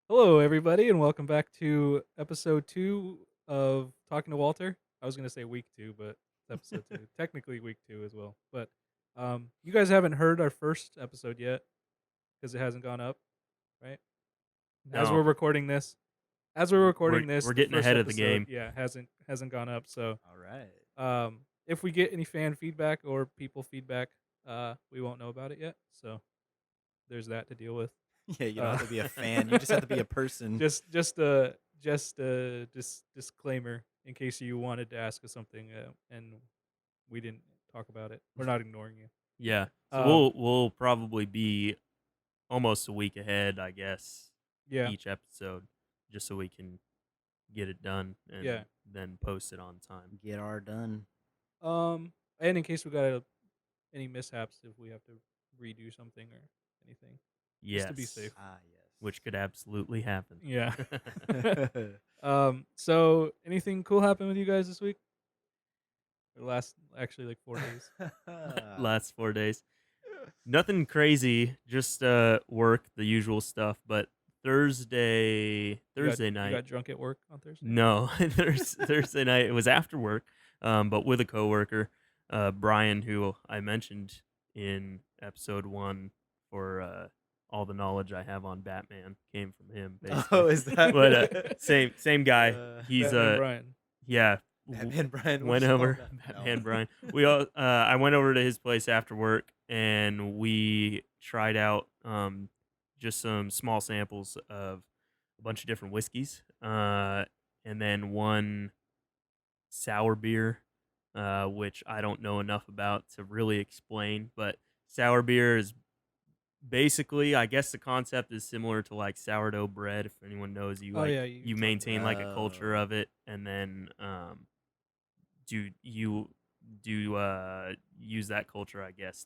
Hello, everybody, and welcome back to episode 2 of Talking to Walter. I was going to say week 2, but it's episode 2. Technically week 2 as well. But you guys haven't heard our first episode yet because it hasn't gone up, right? As we're No, recording this, as we're we're recording this, we're the getting first ahead of the episode, game. hasn't gone up. So All right. if we get any fan feedback or people feedback, we won't know about it yet. So there's that to deal with. Yeah, you don't Uh, have to be a fan. You just have to be a person. just a disclaimer in case you wanted to ask us something and we didn't talk about it. We're not ignoring you. Yeah, so Um, we'll probably be almost a week ahead, I guess, yeah, each episode, just so we can get it done yeah. and then post it on time. Get our done. And in case we got any mishaps, if we have to redo something or anything, just to be safe. Yes, Ah, which could absolutely happen. Yeah. yes. So anything cool happened with you guys this week? Or last, actually, like 4 days. Last 4 days, nothing crazy, just work, the usual stuff. But Thursday You night. got drunk at work on Thursday? No, Thursday night. It was after work, but with a coworker, Brian, who I mentioned in episode 1 for all the knowledge I have on Batman came from him, Oh, basically. is that? But same guy. He's Batman Brian. yeah. Batman Brian. Went What's wrong over with that? Batman No. Brian. We all I went over to his place after work and we tried out just some small samples of a bunch of different whiskeys. And then one sour beer, which I don't know enough about to really explain. But sour beer is basically, I guess the concept is similar to like sourdough bread. If anyone knows, Oh yeah, you you talked maintain about like that. a culture Oh. of it, and then do you do use that culture, I guess,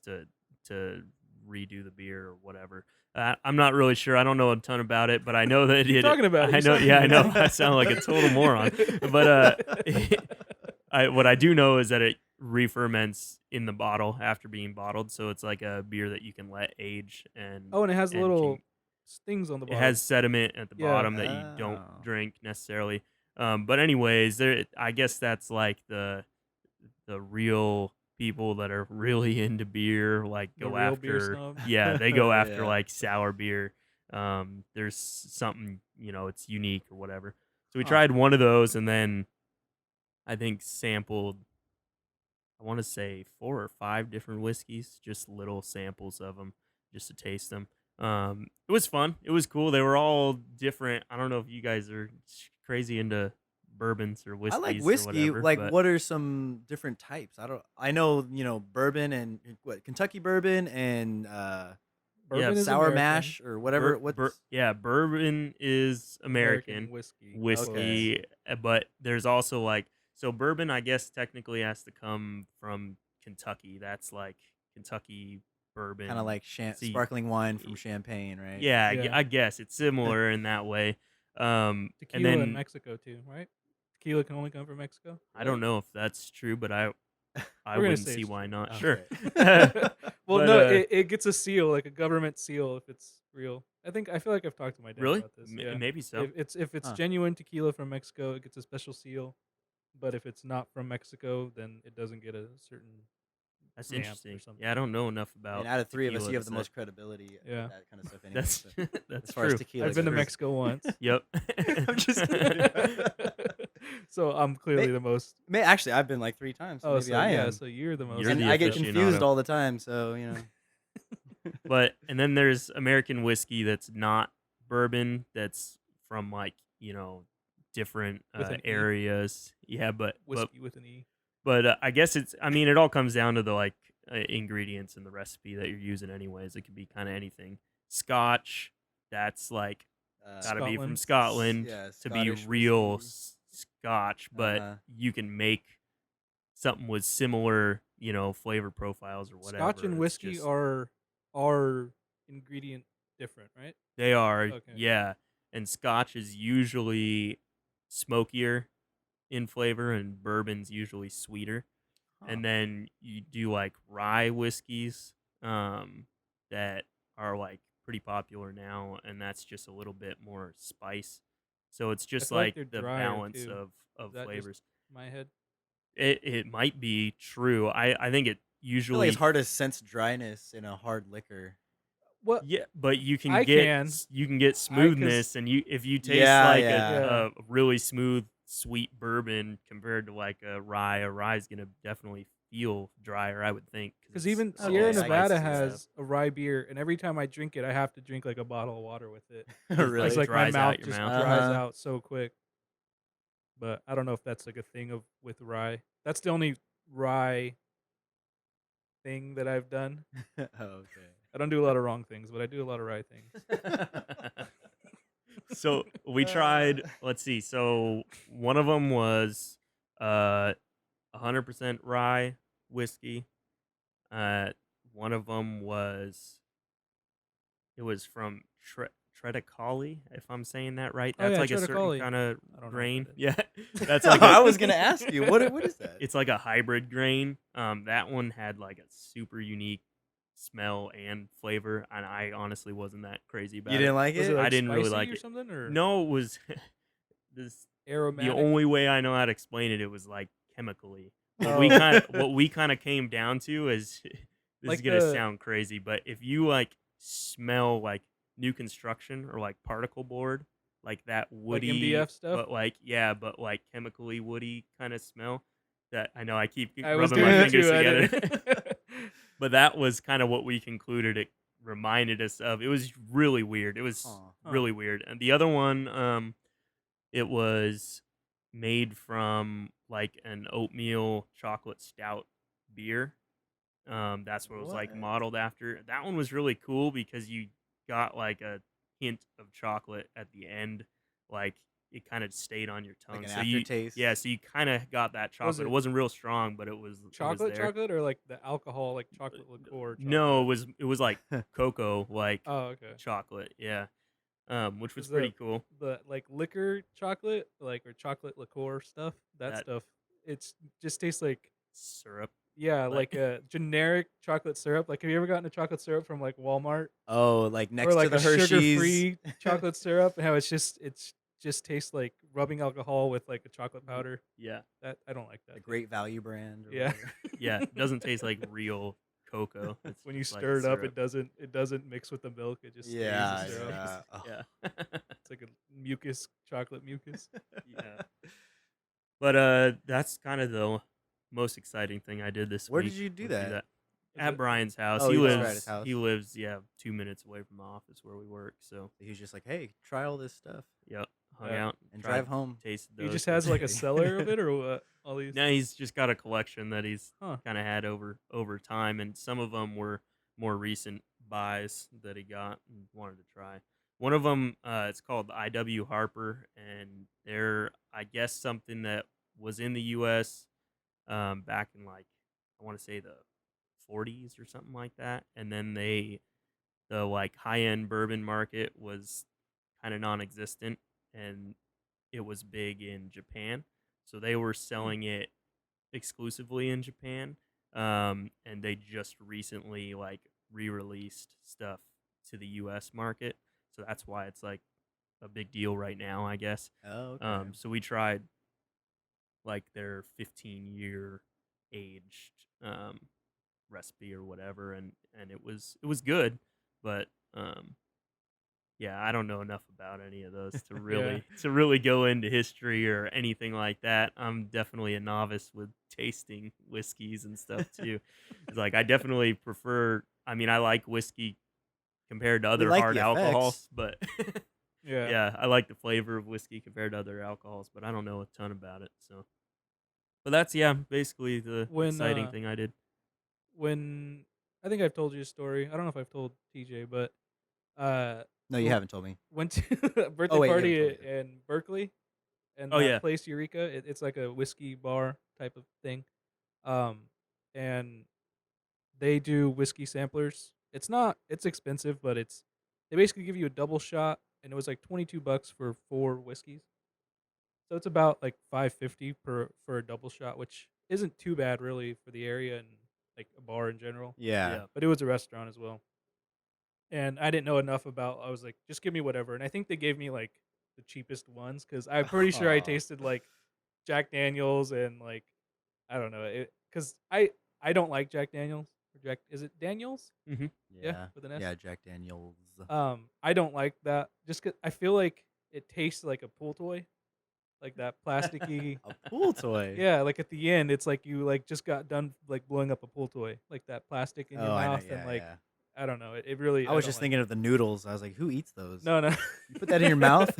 to redo the beer or whatever. I'm not really sure. I don't know a ton about it, but I know that Keep it. talking about it. I You know. sound Yeah, I know. I convinced. sound like a total moron, but what I do know is that it re-ferments in the bottle after being bottled, so it's like a beer that you can let age Oh, and it has and little can. stings on the It bottom. has sediment at the Yeah. bottom that you don't Oh. drink necessarily. But anyways, there. I guess that's like the real people that are really into beer, like The go real beer after. snobs. Yeah, they go after Yeah. like sour beer. There's something, it's unique or whatever. So we Huh. tried one of those, and then I think sampled, I want to say 4 or 5 different whiskeys, just little samples of them, just to taste them. It was fun. It was cool. They were all different. I don't know if you guys are crazy into bourbons or I like whiskeys or whiskey. whatever, Like, but what are some different types? I don't. I know, bourbon and what Kentucky bourbon and yeah, Bourbon is sour American. mash or whatever. yeah, bourbon is American American whiskey. Okay. whiskey, but there's also like, so bourbon, I guess technically has to come from Kentucky. That's like Kentucky Kind of bourbon. like See, sparkling wine from Champagne, right? yeah, Yeah. I guess it's similar in that way. And Tequila in then Mexico too, right? Tequila can only come from Mexico. I don't know if that's true, but I We're gonna wouldn't say see it's why true. not. Sure, Okay. Well, but no, it gets a seal, like a government seal, if it's real. I feel like I've talked to my dad really, about this. Yeah, Maybe so. if it's Huh. genuine tequila from Mexico, it gets a special seal. But if it's not from Mexico, then it doesn't get a certain That's stamp or interesting. something. Yeah, I don't know enough I mean, about out of three of us, tequila you to have the say. most credibility Yeah, with that kind of stuff, anyway. That's So, that's as far as true. tequila I've been to goes. Mexico once, Yep. I'm just kidding. so I'm clearly May, the most. actually, I've been like 3 times, so Oh, maybe so I yeah, am. so you're the most. You're And the I get confused aficionado. all the time, so And then there's American whiskey that's not bourbon. That's from like different With an E. areas. Yeah, Whiskey with an E. I guess it's. I mean, it all comes down to the like ingredients in the recipe that you're using. Anyways, it could be kind of anything. Scotch. That's like gotta be from Scotland. Scotland yeah, to be Scottish real whiskey. Scotch, but Uh-huh. you can make something with similar, flavor profiles or whatever. Scotch and It's whiskey just are ingredient different, right? they are, Okay. yeah. And Scotch is usually smokier in flavor, and bourbon's usually sweeter. Huh. And then you do like rye whiskeys, that are like pretty popular now, and that's just a little bit more spice. So it's I just feel like like they're the drier balance too. Is of that just flavors. my head? It might be true. I think it I feel like it's usually hard to sense dryness in a hard liquor. What yeah, but I can, you can get cause smoothness, and you if you taste Yeah, like yeah. yeah, a really smooth sweet bourbon compared to like a rye is gonna definitely feel drier, I would think, because cause it's even all those Sierra Okay, I can Nevada spices see and that. stuff. has a rye beer, and every time I drink it, I have to drink like a bottle of water with it, It cause like Really? like my dries mouth out your just mouth. dries Uh-huh. out so quick. But I don't know if that's like a thing of with rye. That's the only rye thing that I've done. Okay. I don't do a lot of wrong things, but I do a lot of right things. So we tried. Let's see. So one of them was 100% rye whiskey. Uh, One of them was it was from Treticali, if I'm saying that right. Oh That's yeah, like a try to certain call you. kind of I don't know what grain. that Yeah, is. that's like a. I was gonna ask you what is that? It's like a hybrid grain. That one had like a super unique smell and flavor, and I honestly wasn't that crazy You about it. didn't like Was it it? I like didn't really spicy like or it. something or No, it was this. The aromatic? only way I know how to explain it, it was like chemically. Oh, What we kind of came down to is this is like gonna the sound crazy, but if you like smell like new construction or like particle board, like that like woody, MDF stuff. but like yeah, but like chemically woody kind of smell. That I know I keep I was rubbing doing my it fingers too. I together, didn't. but that was kind of what we concluded it reminded us of. It was really weird. It was Huh. Huh. really weird. And the other one, it was made from like an oatmeal chocolate stout beer. That's what it was like What? modeled after. That one was really cool because you got like a hint of chocolate at the end, like it kind of stayed on your Like tongue. an So you, yeah, aftertaste? so you kind of got that Was chocolate. It it wasn't real strong, but it was chocolate, there. chocolate, or like the alcohol, like chocolate liqueur No, chocolate? it was like cocoa, like Oh, okay. chocolate. Yeah, which was Is pretty cool. the like liquor chocolate, like or chocolate liqueur stuff? That That stuff. It's just tastes like syrup, yeah, like like a generic chocolate syrup. Like, have you ever gotten a chocolate syrup from like Walmart Oh, like or next to like a the Hershey's. sugar-free chocolate syrup? And how it's just tastes like rubbing alcohol with like a chocolate powder. yeah. That I don't like The that taste. Great Value brand or Yeah. whatever. Yeah, it doesn't taste like real cocoa. It's When you just like stir it up, syrup. it doesn't mix with the milk. It just stays the Yeah, Just syrup. stays. yeah. Oh. Yeah. It's like a mucus, chocolate mucus. Yeah. But that's kind of the most exciting thing I did this Where did week you do was do that? that Is at it? Brian's house. Oh, you just were at his house. He lives 2 minutes away from the office where we work. So He was just like, "Hey, try all this stuff yep, hung Yeah. out and tried drive home." tasted He those. just But has like a Kidding. cellar of it, or what? All these. now he's just got a collection that he's Huh. kind of had over time, and some of them were more recent buys that he got and wanted to try. One of them, it's called IW Harper, and they're I guess something that was in the U.S. Back in like I want to say the 40s or something like that, and then the like high end bourbon market was kind of non-existent, and it was big in Japan, so they were Hmm. selling it exclusively in Japan. And they just recently like re-released stuff to the U.S. market, so that's why it's like a big deal right now, I guess. Oh, okay. So we tried like their 15-year aged recipe or whatever, and it was good, but um, yeah, I don't know enough about any of those Yeah. to really go into history or anything like that. I'm definitely a novice with tasting whiskeys and stuff too. It's like I definitely prefer. I mean, I like whiskey compared to We other like hard the effects. alcohols, but Yeah. yeah, I like the flavor of whiskey compared to other alcohols, but I don't know a ton about it. So, but that's yeah, basically the When exciting thing I did. when I think I've told you a story. I don't know if I've told TJ, but uh, No, you w- haven't told me. went to a Oh birthday wait, you haven't party told me. in Berkeley, and Oh that yeah, place Eureka. It's like a whiskey bar type of thing. Um, and they do whiskey samplers. It's expensive, but they basically give you a double shot, and it was like $22 for four whiskeys. So it's about like 550 for a double shot, which isn't too bad really for the area and like a bar in general. Yeah. yeah. But it was a restaurant as well. and I didn't know enough about. I was like, just give me whatever, and I think they gave me like the cheapest ones because I'm pretty sure I Aw. tasted like Jack Daniels and like I don't know because I don't like Jack Daniels or Jack is it Daniels? Hmm. Yeah, Yeah. with an S. Yeah, Jack Daniels. I don't like that just 'cause I feel like it tastes like a pool toy, like that plasticky. A pool toy. Yeah, like at the end, it's like you like just got done like blowing up a pool toy, like that plastic in your Oh, I know. mouth, and Yeah, like yeah. I don't know, it really I I was don't just like thinking it. of the noodles. I was like, who eats those? No, no. You put that in your mouth?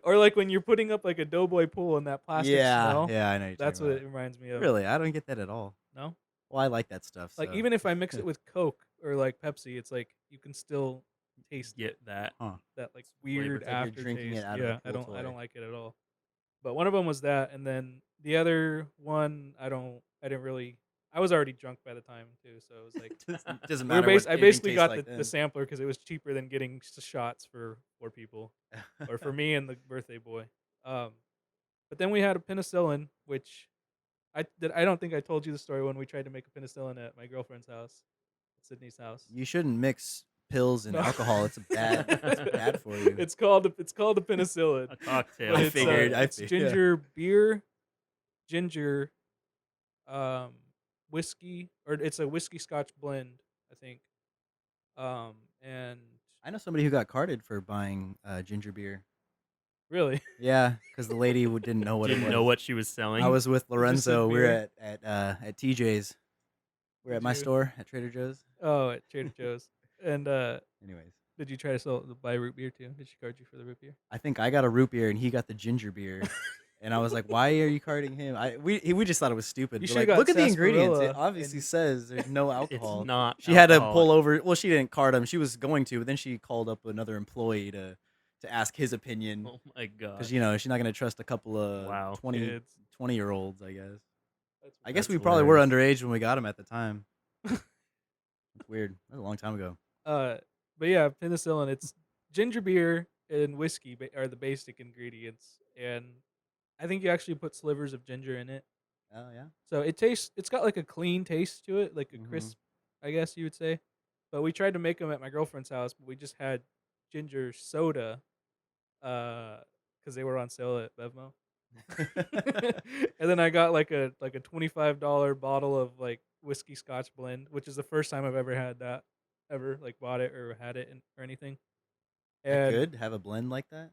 Or like when you're putting up like a Doughboy pool and that plastic Yeah, smell. yeah, I know what you're That's talking what it about. reminds me of. Really, I don't get that at all. No, Well, I like that stuff, like so. even if I mix it with Coke or like Pepsi, it's like you can still taste Get that Huh. that like flavor. weird It's like you're drinking it aftertaste. out of a Yeah, pool I toy. don't like it at all. But one of them was that, and then the other one I didn't really. I was already drunk by the time too, so it was like Doesn't matter what I anything basically tastes got like the then. sampler because it was cheaper than getting shots for 4 people, or for me and the birthday boy. Um, but then we had a penicillin, which I don't think I told you the story when we tried to make a penicillin at my girlfriend's house, Sydney's house. You shouldn't mix pills and No, alcohol. It's bad. It's bad for you. it's called the penicillin, A cocktail. but I it's figured. it's Yeah. ginger beer, ginger, um, whiskey, or it's a whiskey Scotch blend, I think. And I know somebody who got carded for buying ginger beer. really, Yeah, because the lady didn't know what it Didn't know was. what she was I selling. was with it just said Lorenzo. We were beer. at TJ's. We are Did at my you? store at Trader Joe's. Oh, at Trader Joe's. And Anyways, did you try to buy root beer too? Did she card you for the root beer? I think I got a root beer and he got the ginger beer. And I was like, "Why are you carding him?" We just thought it was stupid. You We're should have like, got "Look at the ingredients. It sarsaparilla obviously and says there's no It's alcohol." not She had to alcoholic. pull over. Well, she didn't card him. She was going to, but then she called up another employee to ask his opinion Oh my because gosh. she's not gonna trust a couple of Wow. kids. 20-year-olds. I guess. That's I guess That's we probably were hilarious. underage when we got him at the time. It's weird. That was a long time ago. But yeah, penicillin. It's ginger beer and whiskey are the basic ingredients, and I think you actually put slivers of ginger in it. Oh yeah. So it tastes. It's got like a clean taste to it, like a Mm-hmm. crisp, I guess you would say. But we tried to make them at my girlfriend's house, but we just had ginger soda, because they were on sale at Bevmo. And then I got like a $25 bottle of like whiskey Scotch blend, which is the first time I've ever had that, ever like bought it or had it or anything. That And good? Have a blend like that?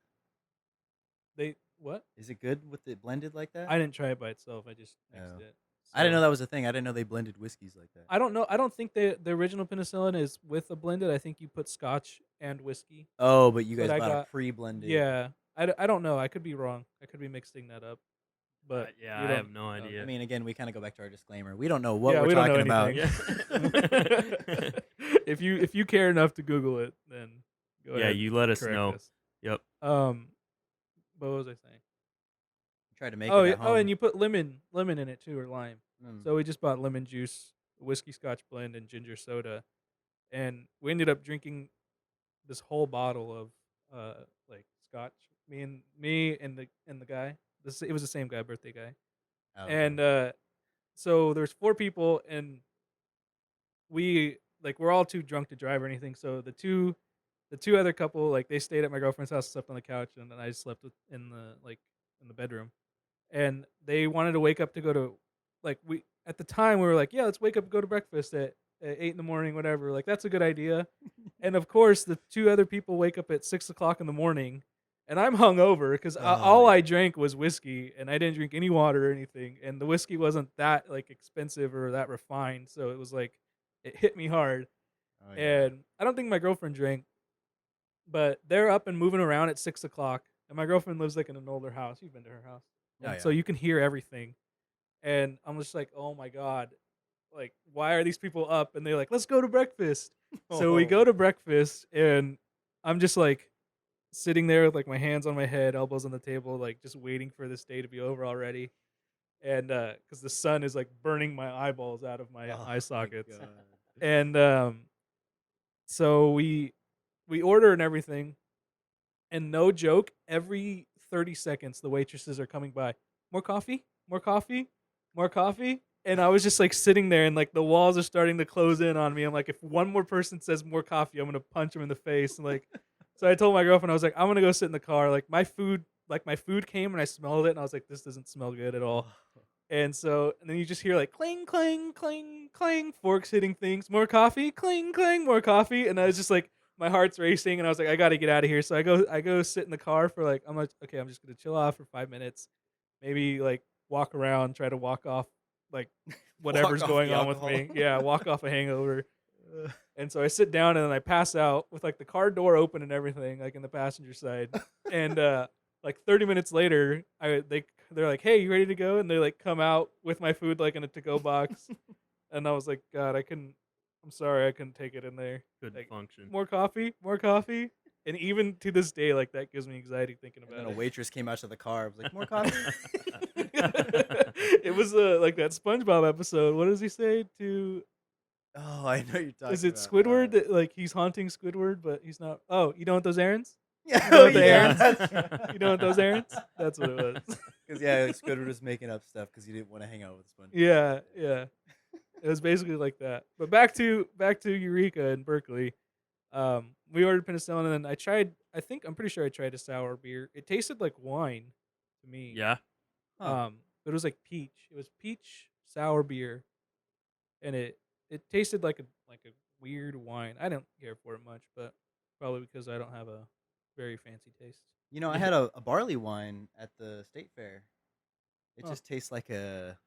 they what? Is it good with it blended like that? I didn't try it by itself. I just mixed Oh. it. I didn't know So that was a thing. I didn't know they blended whiskeys like that. I don't know. I don't think the original penicillin is with a blended. I think you put Scotch and whiskey. Oh, but you But guys I bought a got pre-blended. yeah. I don't know. I could be wrong. I could be mixing that up. But Yeah, we I don't have no know. idea. I mean, again, we kind of go back to our disclaimer. We don't know what Yeah, we're we don't know talking about. anything. Yeah. If you care enough to Google it, then go Yeah, ahead. you let us Correct know. us. Yep. What was I saying? Try to make Oh it yeah. at Oh, home. and you put lemon in it too, or lime. Mm. So we just bought lemon juice, whiskey Scotch blend, and ginger soda, and we ended up drinking this whole bottle of like Scotch. Me and the guy. It was the same guy, birthday guy, Oh, okay. and so there's 4 people, and we're all too drunk to drive or anything. So the two other couple, like, they stayed at my girlfriend's house, slept on the couch, and then I slept in the bedroom. And they wanted to wake up to go to, like, we at the time we were like, yeah, let's wake up and go to breakfast at 8 in the morning, whatever. Like, that's a good idea. And of course, the 2 other people wake up at 6 o'clock in the morning, and I'm hungover because all yeah. I drank was whiskey, and I didn't drink any water or anything. And the whiskey wasn't that like expensive or that refined, so it was like it hit me hard. Oh, yeah. And I don't think my girlfriend drank, but they're up and moving around at 6 o'clock. And my girlfriend lives like in an older house. You've been to her house, Oh, and yeah. so you can hear everything. And I'm just like, oh my god, like, why are these people up? And they're like, let's go to breakfast. So we Oh. go to breakfast, and I'm just like sitting there with like my hands on my head, elbows on the table, like just waiting for this day to be over already. And because the sun is like burning my eyeballs out of my Oh, eye my sockets. God. And so we order and everything, and no joke, every 30 seconds the waitresses are coming by. More coffee, more coffee, more coffee. And I was just like sitting there, and like the walls are starting to close in on me. I'm like, if one more person says more coffee, I'm gonna punch him in the face. And like, so I told my girlfriend, I was like, I'm gonna go sit in the car. Like my food came and I smelled it, and I was like, this doesn't smell good at all. And then you just hear like cling, clang, clang, clang, forks hitting things. More coffee, cling, clang, more coffee. And I was just like, my heart's racing, and I was like, I got to get out of here. So I go sit in the car for like, I'm like, okay, I'm just gonna chill off for 5 minutes, maybe like walk around, try to walk off like whatever's Walk off going the on with alcohol. me. Yeah, walk off a hangover. Uh, And so I sit down and then I pass out with like the car door open and everything, like in the passenger side. And like 30 minutes later, they're like, "Hey, you ready to go?" And they like come out with my food like in a to-go box. And I was like, "God, I'm sorry, I couldn't take it in there." Couldn't Like, function. more coffee, more coffee. And even to this day, like that gives me anxiety thinking and then about a it. waitress came out to the car. I was like, more coffee. It was like that SpongeBob episode. What does he say to? Oh, I know you're talking Is it about. Squidward that like he's haunting Squidward, but he's not? Oh, you don't want those errands? Yeah, You know oh, what the yeah, errands? that's right. You don't want those errands? That's what it was. Because yeah, like, Squidward was making up stuff because he didn't want to hang out with SpongeBob. Yeah, yeah. It was basically like that. But back to Eureka in Berkeley. We ordered penicillin, and then I tried. I'm pretty sure I tried a sour beer. It tasted like wine to me. Yeah. Huh. But it was like peach. It was peach sour beer, and it tasted like a weird wine. I don't care for it much, but probably because I don't have a very fancy taste. You know, I had a barley wine at the state fair. It Huh. just tastes like a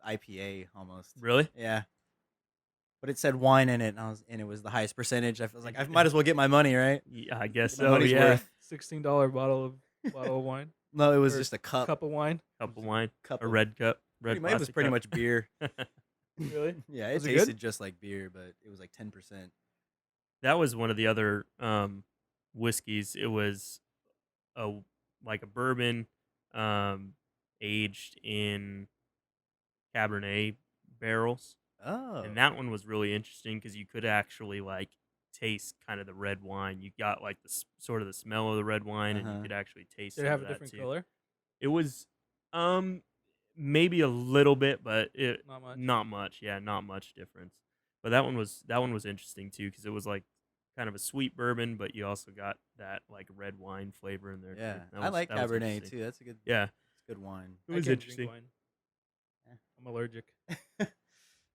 IPA almost. Really? Yeah. But it said wine in it, and it was the highest percentage. I was like, I might as well get my money, right? Yeah, I guess Get my so. money's Yeah. worth. $16 bottle of wine. No, it was Or just a cup. Cup of wine. Cup of wine. Cup A of- red cup. Red It was plastic pretty cup. much beer. Really? Yeah, it Was it good? tasted just like beer, but it was like 10%. That was one of the other whiskeys. It was a bourbon aged in Cabernet barrels. Oh. And that one was really interesting because you could actually like taste kind of the red wine. You got like the sort of the smell of the red wine, and you Uh-huh. could actually taste. Did it some have of a that different too. color? It was maybe a little bit, but Not much. not much. Yeah, not much difference. But that one was interesting too because it was like kind of a sweet bourbon, but you also got that like red wine flavor in there. Yeah, too. I like that was Cabernet interesting. too. That's a good. Yeah, It's good wine. it I was can't drink interesting. wine. Yeah. I'm allergic.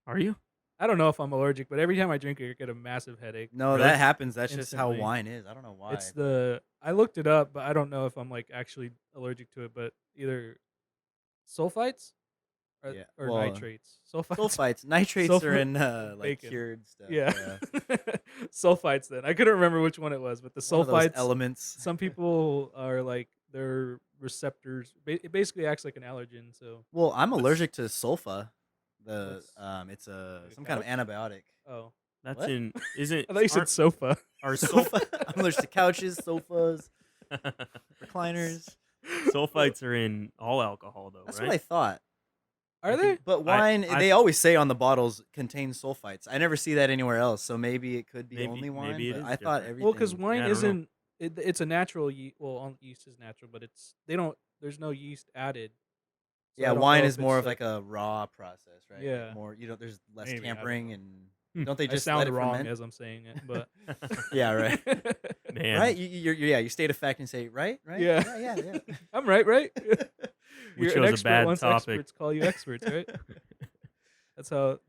Are you? I don't know if I'm allergic, but every time I drink it, I get a massive headache. No, Really? that happens. That's just how Instantly. wine is. I don't know why. I looked it up, but I don't know if I'm like actually allergic to it. But either sulfites or, Yeah, or well, nitrates. Sulfites. sulfites, nitrates are Sulfur- in like bacon. cured stuff. Yeah. Sulfites. Then I couldn't remember which one it was, but the One of those sulfites. elements. Some people are like their receptors. It basically acts like an allergen. So Well, I'm What's- allergic to sulfa. The What's- it's a like a some kind of couch? antibiotic. oh, That's What? in isn't I thought you said aren't- sofa. are Sofa. I'm allergic to couches, sofas, recliners. sulfites are in all alcohol though, That's right? what I thought. Are they? But wine, I- they always say on the bottles contains sulfites. I never see that anywhere else. So maybe it could be Maybe- only wine. maybe it but is I thought different. everything. Well, because wine I don't know. isn't. It's a natural yeast. Well, yeast is natural, but there's no yeast added. So I Yeah, don't wine know is if more it's, of like a raw process, right? Like Yeah. more there's less Maybe, I don't tampering know. and don't they I just sound let it wrong ferment? as I'm saying it, but Yeah, right. Man, Right? You state a fact and say right, right? Yeah. yeah. I'm right, right? We You're an chose a expert bad once topic. experts call you experts, right? That's how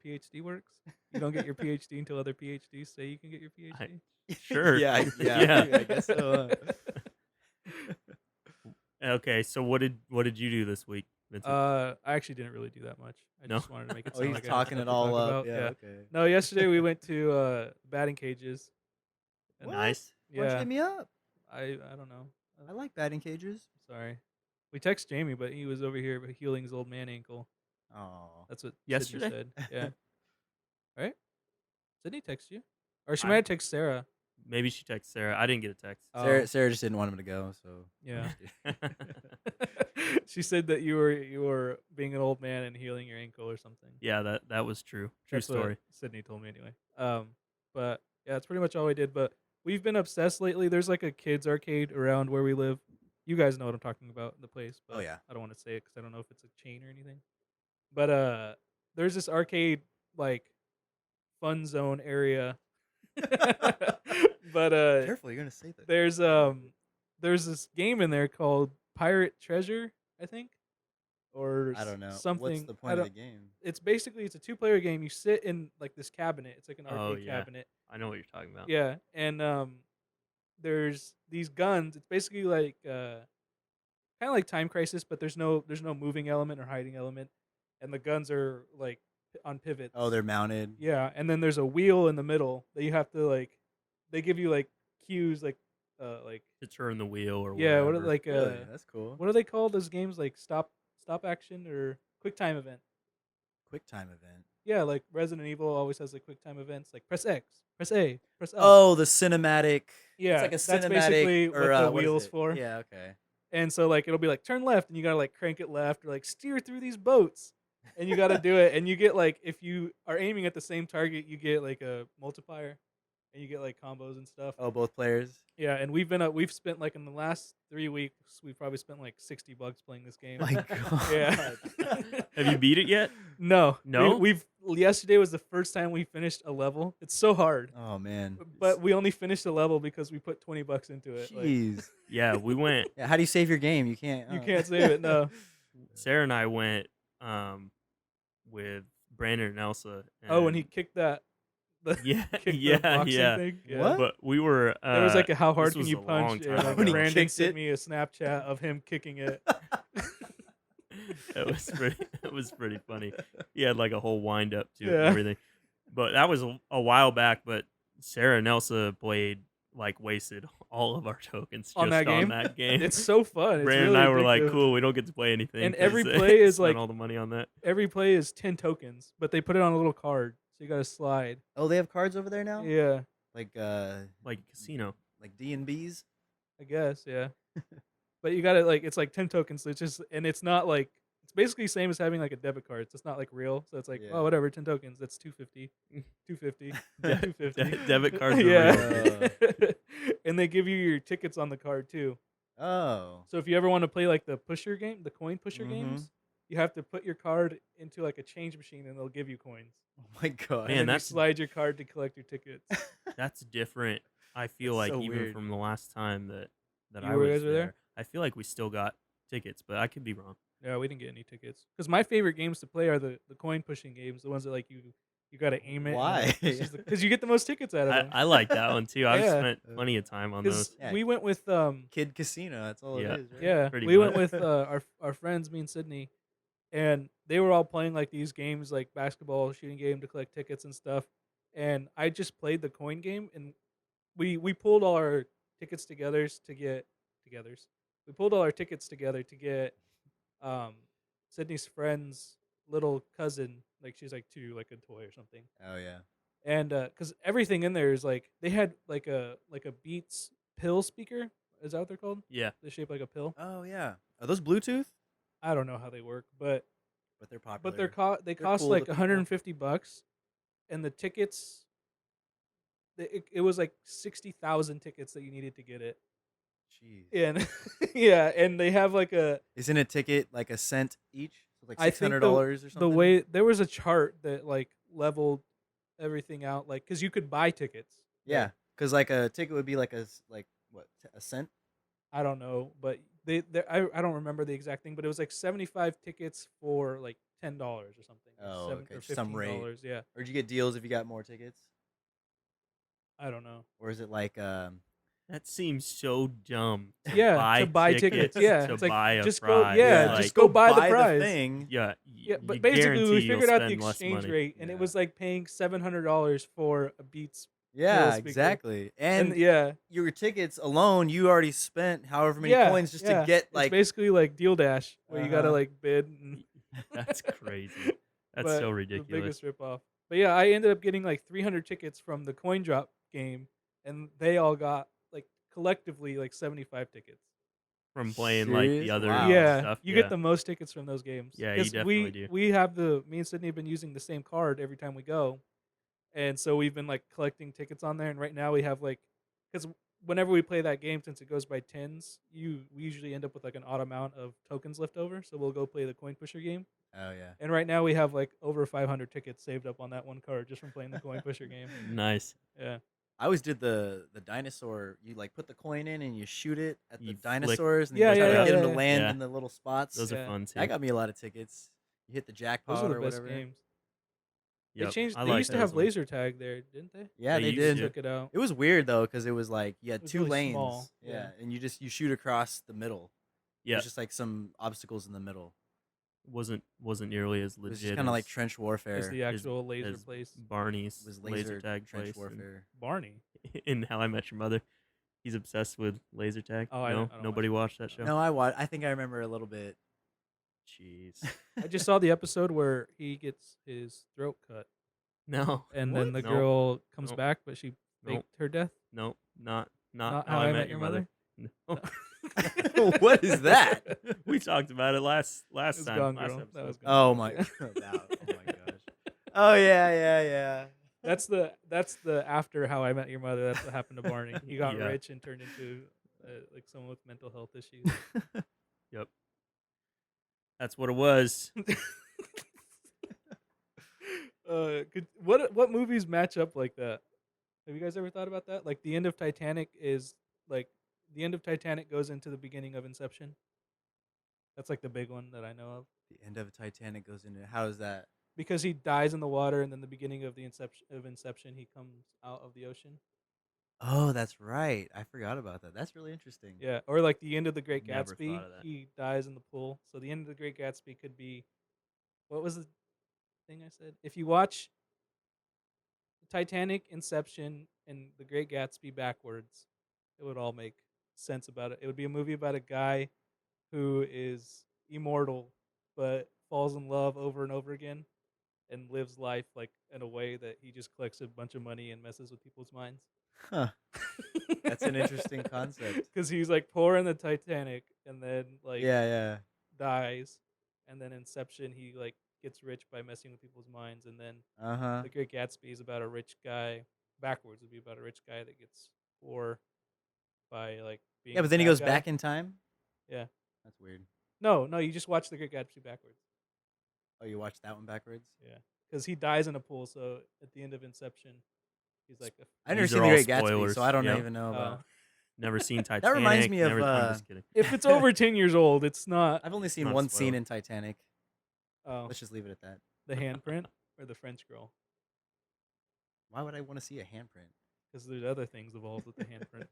PhD works. You don't get your PhD until other PhDs say you can get your PhD. Sure. yeah, Yeah. I guess so. Okay, so what did you do this week, Vincent? I actually didn't really do that much. I No? just wanted to make it Oh, sound he's like I had talking stuff it to all talk up. about. Yeah, okay. No, yesterday we went to batting cages. And What? Nice. Why'd you Yeah, hit me up? I don't know. I like batting cages. Sorry. We text Jamie, but he was over here healing his old man ankle. Oh. That's what Yesterday? Sydney said. Yeah. Right? Sydney text you? Or she I- might have texted Sarah. Maybe she texted Sarah. I didn't get a text. Oh, Sarah just didn't want him to go, so yeah. She said that you were being an old man and healing your ankle or something. Yeah, that was true. True That's what story. Sydney told me anyway. But yeah, that's pretty much all we did. But we've been obsessed lately. There's like a kids arcade around where we live. You guys know what I'm talking about, the place. But Oh, yeah. I don't want to say it because I don't know if it's a chain or anything. But there's this arcade like fun zone area, but Careful, you're gonna say that. there's there's this game in there called Pirate Treasure, I think, or I don't know. What's something. the I point of the don't. game? It's basically it's a two-player game. You sit in like this cabinet. It's like an Oh arcade yeah, cabinet. I know what you're talking about. Yeah, and there's these guns. It's basically like kind of like Time Crisis, but there's no moving element or hiding element, and the guns are like on pivots. Oh, they're mounted. Yeah, and then there's a wheel in the middle that you have to like. They give you like cues like To turn the wheel or yeah, what are, whatever. like Really? That's cool. what are they called? Those games like stop action or quick time event. Quick time event. Yeah, like Resident Evil always has like quick time events, like press X, press A, press L. Oh, the cinematic. Yeah, It's like a that's cinematic. basically or, what the what is wheel's it? for. Yeah. Okay. And so like it'll be like turn left, and you gotta like crank it left, or like steer through these boats, and you gotta do it. And you get like if you are aiming at the same target, you get like a multiplier, and you get like combos and stuff. Oh, both players. Yeah, and we've spent like in the last 3 weeks, we've probably spent like $60 playing this game. My God. Yeah. Have you beat it yet? No, No? We've yesterday was the first time we finished a level. It's so hard, Oh man. but we only finished the level because we put $20 into it. Like, Jeez. Yeah, we went. Yeah. How do you save your game? You can't. you can't save it. No. Sarah and I went with Brandon and Elsa. Oh, and he kicked that. The Yeah, kicked the yeah, boxing yeah. thing. Yeah. What? But we were. There was like a how hard this can was you a long punch? time And ago. like When he Brandon kicked sent it? me a Snapchat of him kicking it. It was pretty funny. He had like a whole wind up to it and Yeah. everything. But that was a while back. But Sarah and Elsa played like wasted all of our tokens On just that game? on that game. It's so fun. It's Brandon really and I were like, addictive. cool, we don't get to play anything. And 'cause every they play is, spent like- all the money on that. Every play is 10 tokens, but they put it on a little card, so you gotta slide. Oh, they have cards over there now. Yeah, Like Like casino. like D&Bs. I guess. Yeah, but you gotta like it's like 10 tokens. So it's just and it's not like it's basically the same as having like a debit card. It's just not like real. So it's like Yeah. oh whatever, 10 tokens. That's 250, 250, 250. Debit cards are yeah. real. And they give you your tickets on the card too. Oh. So if you ever want to play like the pusher game, the coin pusher Mhm. games, you have to put your card into like a change machine and they'll give you coins. Oh my God. Man, And then you that's- slide your card to collect your tickets. That's different. I feel That's like so even weird. from the last time that You I guys was were there? I feel like we still got tickets, but I could be wrong. Yeah, we didn't get any tickets because my favorite games to play are the coin pushing games, the ones that like you got to aim it. Why? Because you get the most tickets out of them. I like that one too. I've Yeah. spent plenty of time on Because those. Yeah. we went with Kid Casino. That's all Yeah. it is. Right? yeah Pretty we went much. with our friends, me and Sydney, and they were all playing like these games like basketball shooting game to collect tickets and stuff. And I just played the coin game, and we pulled all our tickets together to get togethers. We pulled all our tickets together to get Sydney's friend's little cousin, like she's like 2, like a toy or something. Oh yeah. And because everything in there is like they had like a Beats pill speaker. Is that what they're called? Yeah. They're shaped like a pill. Oh yeah. Are those Bluetooth? I don't know how they work, but But they're popular. they They're cost cool like to people. $150, and the tickets. It was like 60,000 tickets that you needed to get it, Jeez. and yeah, and they have like a Isn't a ticket like a cent each? So like I think $600 or something. the way there was a chart that like leveled everything out, like because you could buy tickets. Yeah, because like a ticket would be like a cent. I don't know, but I don't remember the exact thing, but it was like 75 tickets for like $10 or something. Oh, okay, or just some rate. $15. Yeah, Or did you get deals if you got more tickets? I don't know. Or is it like That seems so dumb. Yeah, to buy tickets. Yeah, to it's like, buy a just go- prize. yeah, like, just go buy the the prize. thing? yeah, Yeah, but you basically we guarantee you'll figured out the spend less exchange money. rate, and it Yeah. was like paying $700 for a Beats. Yeah, speaker. exactly. And, And yeah, your tickets alone, you already spent however many yeah, coins just yeah. to get It's like. basically like Deal Dash, where you gotta Uh-huh. like bid. And That's crazy. That's but so The ridiculous. biggest ripoff. But yeah, I ended up getting like 300 tickets from the coin drop game, and they all got like collectively like 75 tickets. From playing like Serious? the other Wow. Yeah, stuff. you yeah. get the most tickets from those games. Yeah, you 'Cause definitely do. We have me and Sydney have been using the same card every time we go, and so we've been like collecting tickets on there. And right now we have like, because whenever we play that game, since it goes by tens, we usually end up with like an odd amount of tokens left over. So we'll go play the coin pusher game. Oh yeah. And right now we have like over 500 tickets saved up on that one card just from playing the coin pusher game. Nice. Yeah. I always did the dinosaur. You like put the coin in and you shoot it at the You flick- dinosaurs, and Yeah, you yeah, try to yeah, get them yeah, to yeah. land Yeah. in the little spots. Those Yeah. are fun too. That got me a lot of tickets. You hit the jackpot Those are the or best whatever. games. Yep. They changed. I They like used to those have ones. laser tag there, didn't they? Yeah, They they used did. to. Took it out. It was weird though because it was like you had It was two really lanes. small, Yeah, yeah. and you shoot across the middle. Yeah, There's just like some obstacles in the middle. wasn't nearly as It was just legit kind of like as, trench It's warfare. the as, actual laser as place. Barney's It was laser tag trench place warfare. Barney. in How I Met Your Mother. He's obsessed with laser tag. Oh, I No, don't watch nobody that. watched that show. No, I think I remember a little bit. Jeez. I just saw the episode where he gets his throat cut, No. and then the Nope. girl comes Nope. back, but she Nope. faked her death. Nope. Not Not How I Met Your Mother. No. What is that? We talked about it last It was time. Gone last Girl. episode. That was Gone Oh Girl. my, Yeah. oh my gosh. Oh yeah. That's the after How I Met Your Mother. That's what happened to Barney. He got Yeah. rich and turned into like someone with mental health issues. Yep. That's what it was. What movies match up like that? Have you guys ever thought about that? Like the end of Titanic is like the end of Titanic goes into the beginning of Inception. That's like the big one that I know of The end of Titanic goes into how is that? because he dies in the water, and then the beginning of the Inception he comes out of the ocean. Oh, that's right. I forgot about that. That's really interesting. Yeah, or like the end of the Great Never Gatsby, thought of that. he dies in the pool. So the end of the Great Gatsby could be, what was the thing I said? If you watch Titanic, Inception, and the Great Gatsby backwards, it would all make sense about it. It would be a movie about a guy who is immortal but falls in love over and over again and lives life like in a way that he just collects a bunch of money and messes with people's minds. Huh. That's an interesting concept. Because he's like poor in the Titanic and then like Yeah. dies, and then Inception he like gets rich by messing with people's minds, and then Uh-huh. The Great Gatsby is about a rich guy. Backwards would be about a rich guy that gets poor by like being. Yeah, but a then he bad goes guy. back in time? Yeah. That's weird. No, you just watch The Great Gatsby backwards. Oh, you watched that one backwards? Yeah, because he dies in a pool. So at the end of Inception, he's like, I never These seen are The all Great Gatsby, spoilers. so I don't Yep. even know about. Never seen Titanic. reminds me of, I'm just kidding. if it's over 10 years old, it's not. I've only seen Not one spoiled. scene in Titanic. Oh, Let's just leave it at that. the handprint or the French girl, Why would I want to see a handprint? because there's other things involved with the handprint.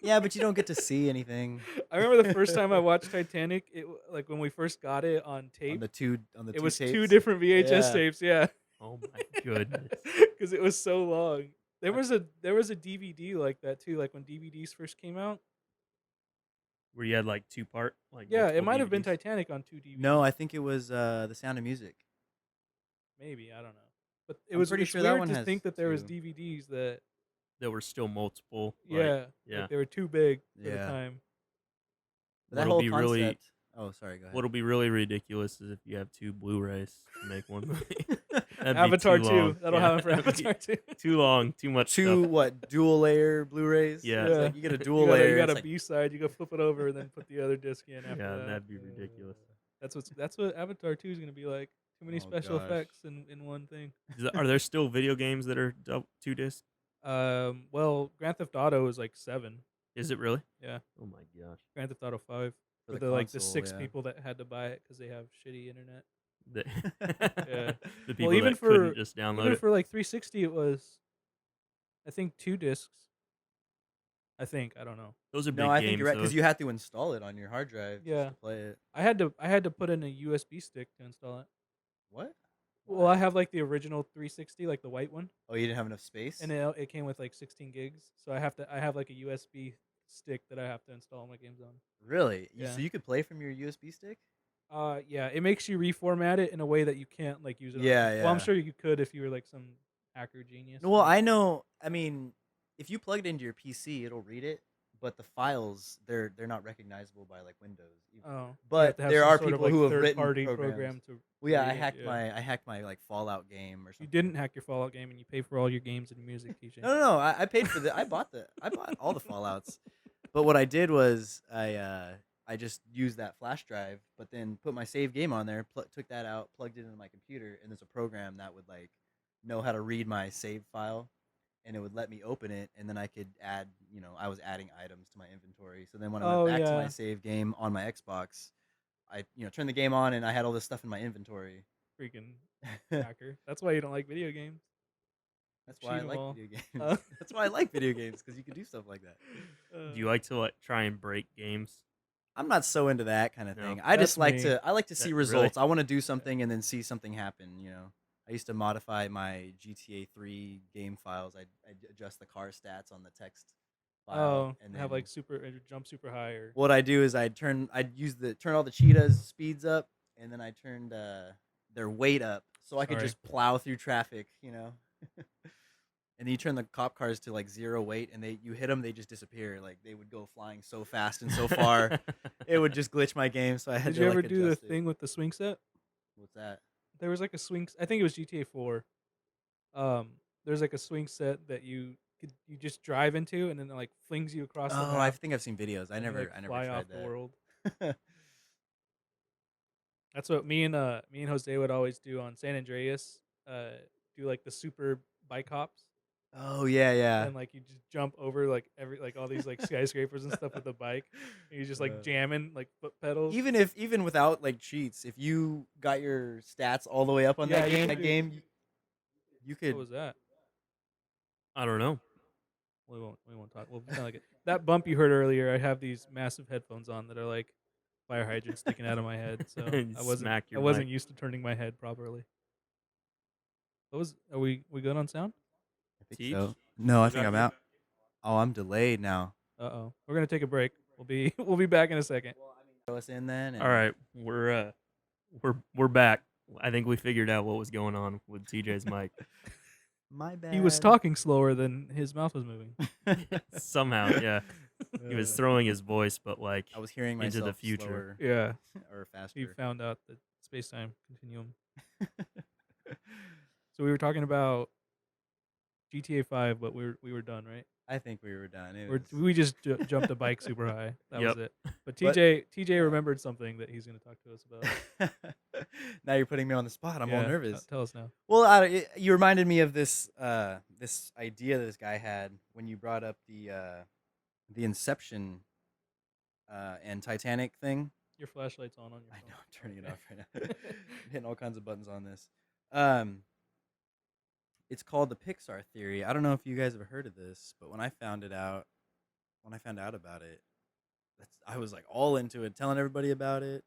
Yeah, but you don't get to see anything I remember the first time I watched Titanic. Like when we first got it on tape. on the two It was tapes. two different VHS Yeah. tapes. Yeah. Oh my goodness. Because it was so long. There was a DVD like that too. Like when DVDs first came out. Where you had like two part, like Yeah, it multiple might have been DVDs? Titanic on two DVDs. No, I think it was The Sound of Music. Maybe I don't know. But it I'm was pretty it's sure that weird one to has think that there was two. DVDs that There were still multiple. like, yeah, yeah. like they were too big for the Yeah. time. But that What'll whole be concept. really- Oh, sorry. Go ahead. What'll be really ridiculous is if you have two Blu-rays to make one movie. That'd be Avatar too 2. long. That'll Yeah, happen for that'd be Avatar 2. Too long, too much Two stuff. what? Dual layer Blu-rays. Yeah. It's like you get a dual you got layer. You got it's a like, B side. You go flip it over and then put the other disc in after Yeah, that. that'd be ridiculous. That's what Avatar 2 is gonna be like. Too many Oh, special gosh. effects in one thing. Are there still video games that are two disc? Well, Grand Theft Auto is like 7. Is it really? Yeah. Oh my gosh. Grand Theft Auto 5 For for the the like the console, 6 yeah. people that had to buy it because they have shitty internet. The, Yeah. the people even that for- couldn't just download Even it. for like 360, it was, I think, 2 discs. I think I don't know. Those are big no, I games. think you're right though. because you have to install it on your hard drive Yeah. just to play it. I had to put in a USB stick to install it. What? Well, I have like the original 360, like the white one, Oh, you didn't have enough space. and it came with like 16 gigs. So I have like a USB stick that I have to install my games on. Really? Yeah. So you could play from your USB stick? Yeah, it makes you reformat it in a way that you can't like use it. Yeah, Well, I'm yeah. sure you could if you were like some hacker genius. Well, I know. I mean, if you plug it into your PC, it'll read it. but the files they're not recognizable by like Windows. Oh, you have But to have there some are sort of people like who have third written party programs. program to Well, yeah, read it. Yeah. I hacked my like Fallout game or You something. didn't hack your Fallout game, and you pay for all your games and music, TJ. No. I paid for I bought all the Fallouts. But what I did was I just used that flash drive, but then put my save game on there, took that out, plugged it into my computer, and there's a program that would like know how to read my save file, and it would let me open it, and then I could add, I was adding items to my inventory. So then when I went Oh back to my yeah, save game on my Xbox, I turned the game on and I had all this stuff in my inventory. freaking hacker. That's why you don't like video games. That's why Cheat I 'em like all. video games. That's why I like video games because you can do stuff like that. Do you like to like try and break games? I'm not so into that kind of No. thing. I just That's like me. to. I like to see Really? results. I want to do something and then see something happen. I used to modify my GTA 3 game files. I'd adjust the car stats on the text file, Oh, and have then like jump super high or what I do is I'd turn all the cheetahs speeds up, and then I turned their weight up so I could Sorry. just plow through traffic. And then you turn the cop cars to like 0 weight, and you hit them, they just disappear. Like they would go flying so fast and so far, it would just glitch my game. So I had Did to you like ever do the adjust it. thing with the swing set? What's that? There was like a swing. I think it was GTA 4. There's like a swing set that you just drive into, and then it like flings you across the Oh, I map. think I've seen videos. I and you, never like, I never fly tried off the world. that. That's what me and Jose would always do on San Andreas. Do like the super bike hops, Oh yeah. and like you just jump over like all these like skyscrapers and stuff with the bike. And you just like jamming like foot pedals. Even without like cheats, if you got your stats all the way up on Yeah, that you game, could you What could. was that? I don't know. We won't talk. We'll pretend like it. That bump you heard earlier. I have these massive headphones on that are like fire hydrants sticking out of my head. So You I smack your wasn't mic. used to turning my head properly. Are we good on sound? I think Teach? so. No, I You think got I'm your- out. Oh, I'm delayed now. We're gonna take a break. We'll be back in a second. Throw us in then. All right, we're back. I think we figured out what was going on with TJ's mic. My bad. He was talking slower than his mouth was moving. Somehow, yeah. He was throwing his voice, but like I was hearing into myself the future. slower Yeah, or he faster. found out the space-time continuum. So we were talking about GTA 5, but we were done, right? I think we were done. We just jumped a bike super high. That Yep. was it. But But- TJ remembered something that he's going to talk to us about. Now you're putting me on the spot. I'm all Yeah, nervous. Tell us now. Well, you reminded me of this this idea that this guy had when you brought up the Inception and Titanic thing. Your flashlight's on your phone. I know, I'm turning it off right now. I'm hitting all kinds of buttons on this. It's called the Pixar theory. I don't know if you guys have heard of this, but when I found out about it, I was like all into it, telling everybody about it.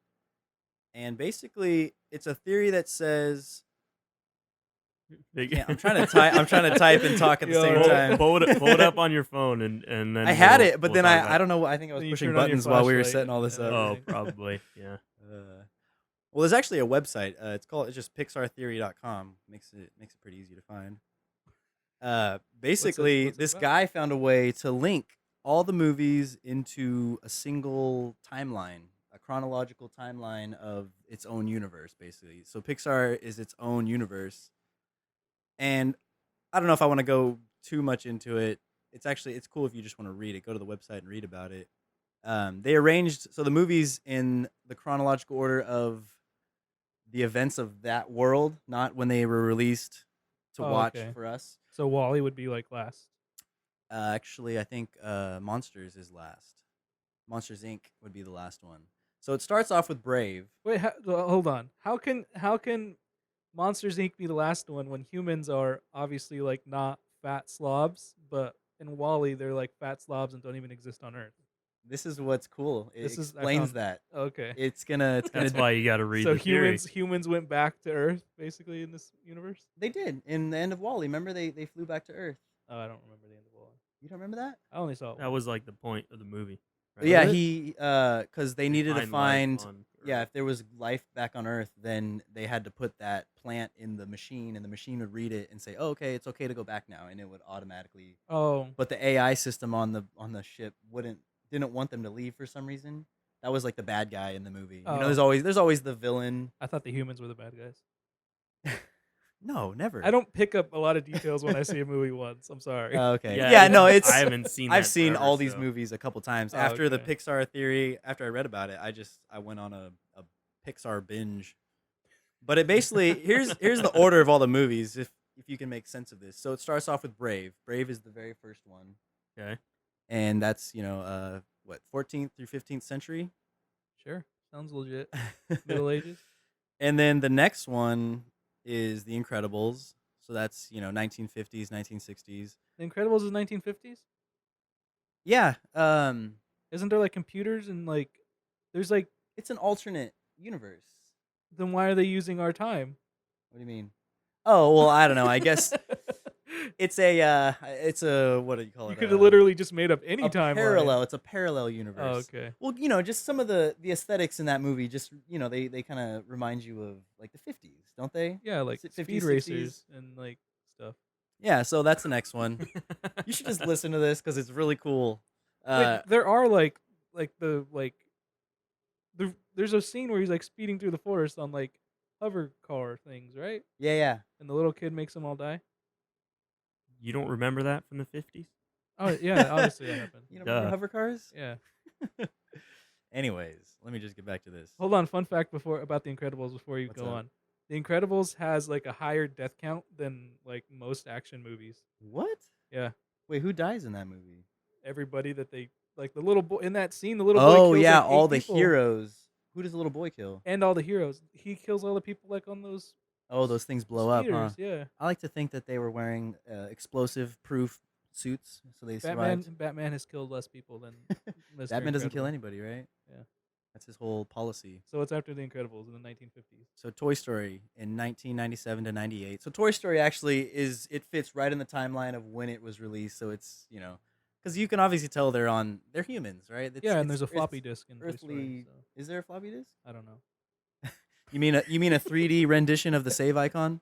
And basically, it's a theory that says I'm trying to type. I'm trying to type and talk at the Yo, same time. Pull it up on your phone, and then I had we'll- it, but we'll then talk about I it. don't know. I think I was Then you pushing turn on your buttons while we were flashlight setting all this and up. Oh, everything. probably, yeah. Well, there's actually a website. It's just pixartheory.com. Makes it pretty easy to find. Basically, what's it this about? guy found a way to link all the movies into a single timeline, a chronological timeline of its own universe, basically. So Pixar is its own universe. And I don't know if I want to go too much into it. It's cool if you just want to read it. Go to the website and read about it. They arranged the movies in the chronological order of the events of that world, not when they were released to Oh, watch okay. for us. So Wally would be like last. Actually, I think Monsters is last. Monsters Inc. would be the last one. So it starts off with Brave. Wait, hold on. How can Monsters Inc. be the last one when humans are obviously like not fat slobs, but in Wally they're like fat slobs and don't even exist on Earth? This is what's cool. It I explains found- that. Okay. It's gonna. That's why you got to read So the theory. humans went back to Earth basically in this universe. They did in the end of Wally. Remember they flew back to Earth. Oh, I don't remember the end of Wally. You don't remember that? I only saw it That was like the point of the movie. right? Yeah, Really? because they needed to life find. on Yeah, Earth. if there was life back on Earth, then they had to put that plant in the machine, and the machine would read it and say, "Oh, okay, it's okay to go back now," and it would automatically. Oh, But the AI system on the ship wouldn't didn't want them to leave for some reason. That was like the bad guy in the movie. You know, Oh. there's always the villain. I thought the humans were the bad guys. No, never. I don't pick up a lot of details when I see a movie once. I'm sorry. Okay. Yeah, Yeah, no, I haven't seen I've that seen forever, all these so- movies a couple times. Oh, After the okay. Pixar theory, after I read about it, I went on a Pixar binge. But it basically here's the order of all the movies if you can make sense of this. So it starts off with Brave. Brave is the very first one. Okay. And that's, 14th through 15th century. Sure. Sounds legit. Middle Ages. And then the next one is The Incredibles. So that's, 1950s, 1960s. The Incredibles is 1950s. Yeah. Isn't there like computers and like there's like It's an alternate universe. then why are they using our time? What do you mean? Oh, well, I don't know. I guess it's a what do you call it? You could have literally just made up any a timeline. parallel. It's a parallel Oh, universe. okay. Well, just some of the aesthetics in that movie just, they kind of remind you of like the 50s, don't they? Yeah, like Is it speed 50s, racers and like stuff. Yeah, so that's the next one. You should just listen to this cuz it's really cool. Wait, there are there's a scene where he's like speeding through the forest on like hover car things, right? yeah. And the little kid makes them all die. You don't remember that from the 50s? Oh yeah, obviously that happened. You don't remember Duh. hover cars? Yeah. Anyways, let me just get back to this. Hold on, fun fact about the Incredibles before you What's go up? on. The Incredibles has like a higher death count than like most action movies. What? Yeah. Wait, who dies in that movie? Everybody that they like the little boy in that scene, the little boy Oh kills yeah, like 8 all the people, heroes. Who does the little boy kill? and all the heroes. He kills all the people like on those Oh, those things blow up, huh? speeders, yeah. I like to think that they were wearing explosive-proof suits, so they survived. Batman has killed less people than Mr. Batman doesn't kill Incredible. anybody, right? Yeah. That's his whole policy. So it's after the Incredibles in the 1950s. So Toy Story in 1997 to 98. So Toy Story actually it fits right in the timeline of when it was released. So it's, because you can obviously tell they're humans, right? Yeah, and there's a floppy disk in Toy earthly. Story. So Is there a floppy disk? I don't know. You mean a 3D rendition of the save icon?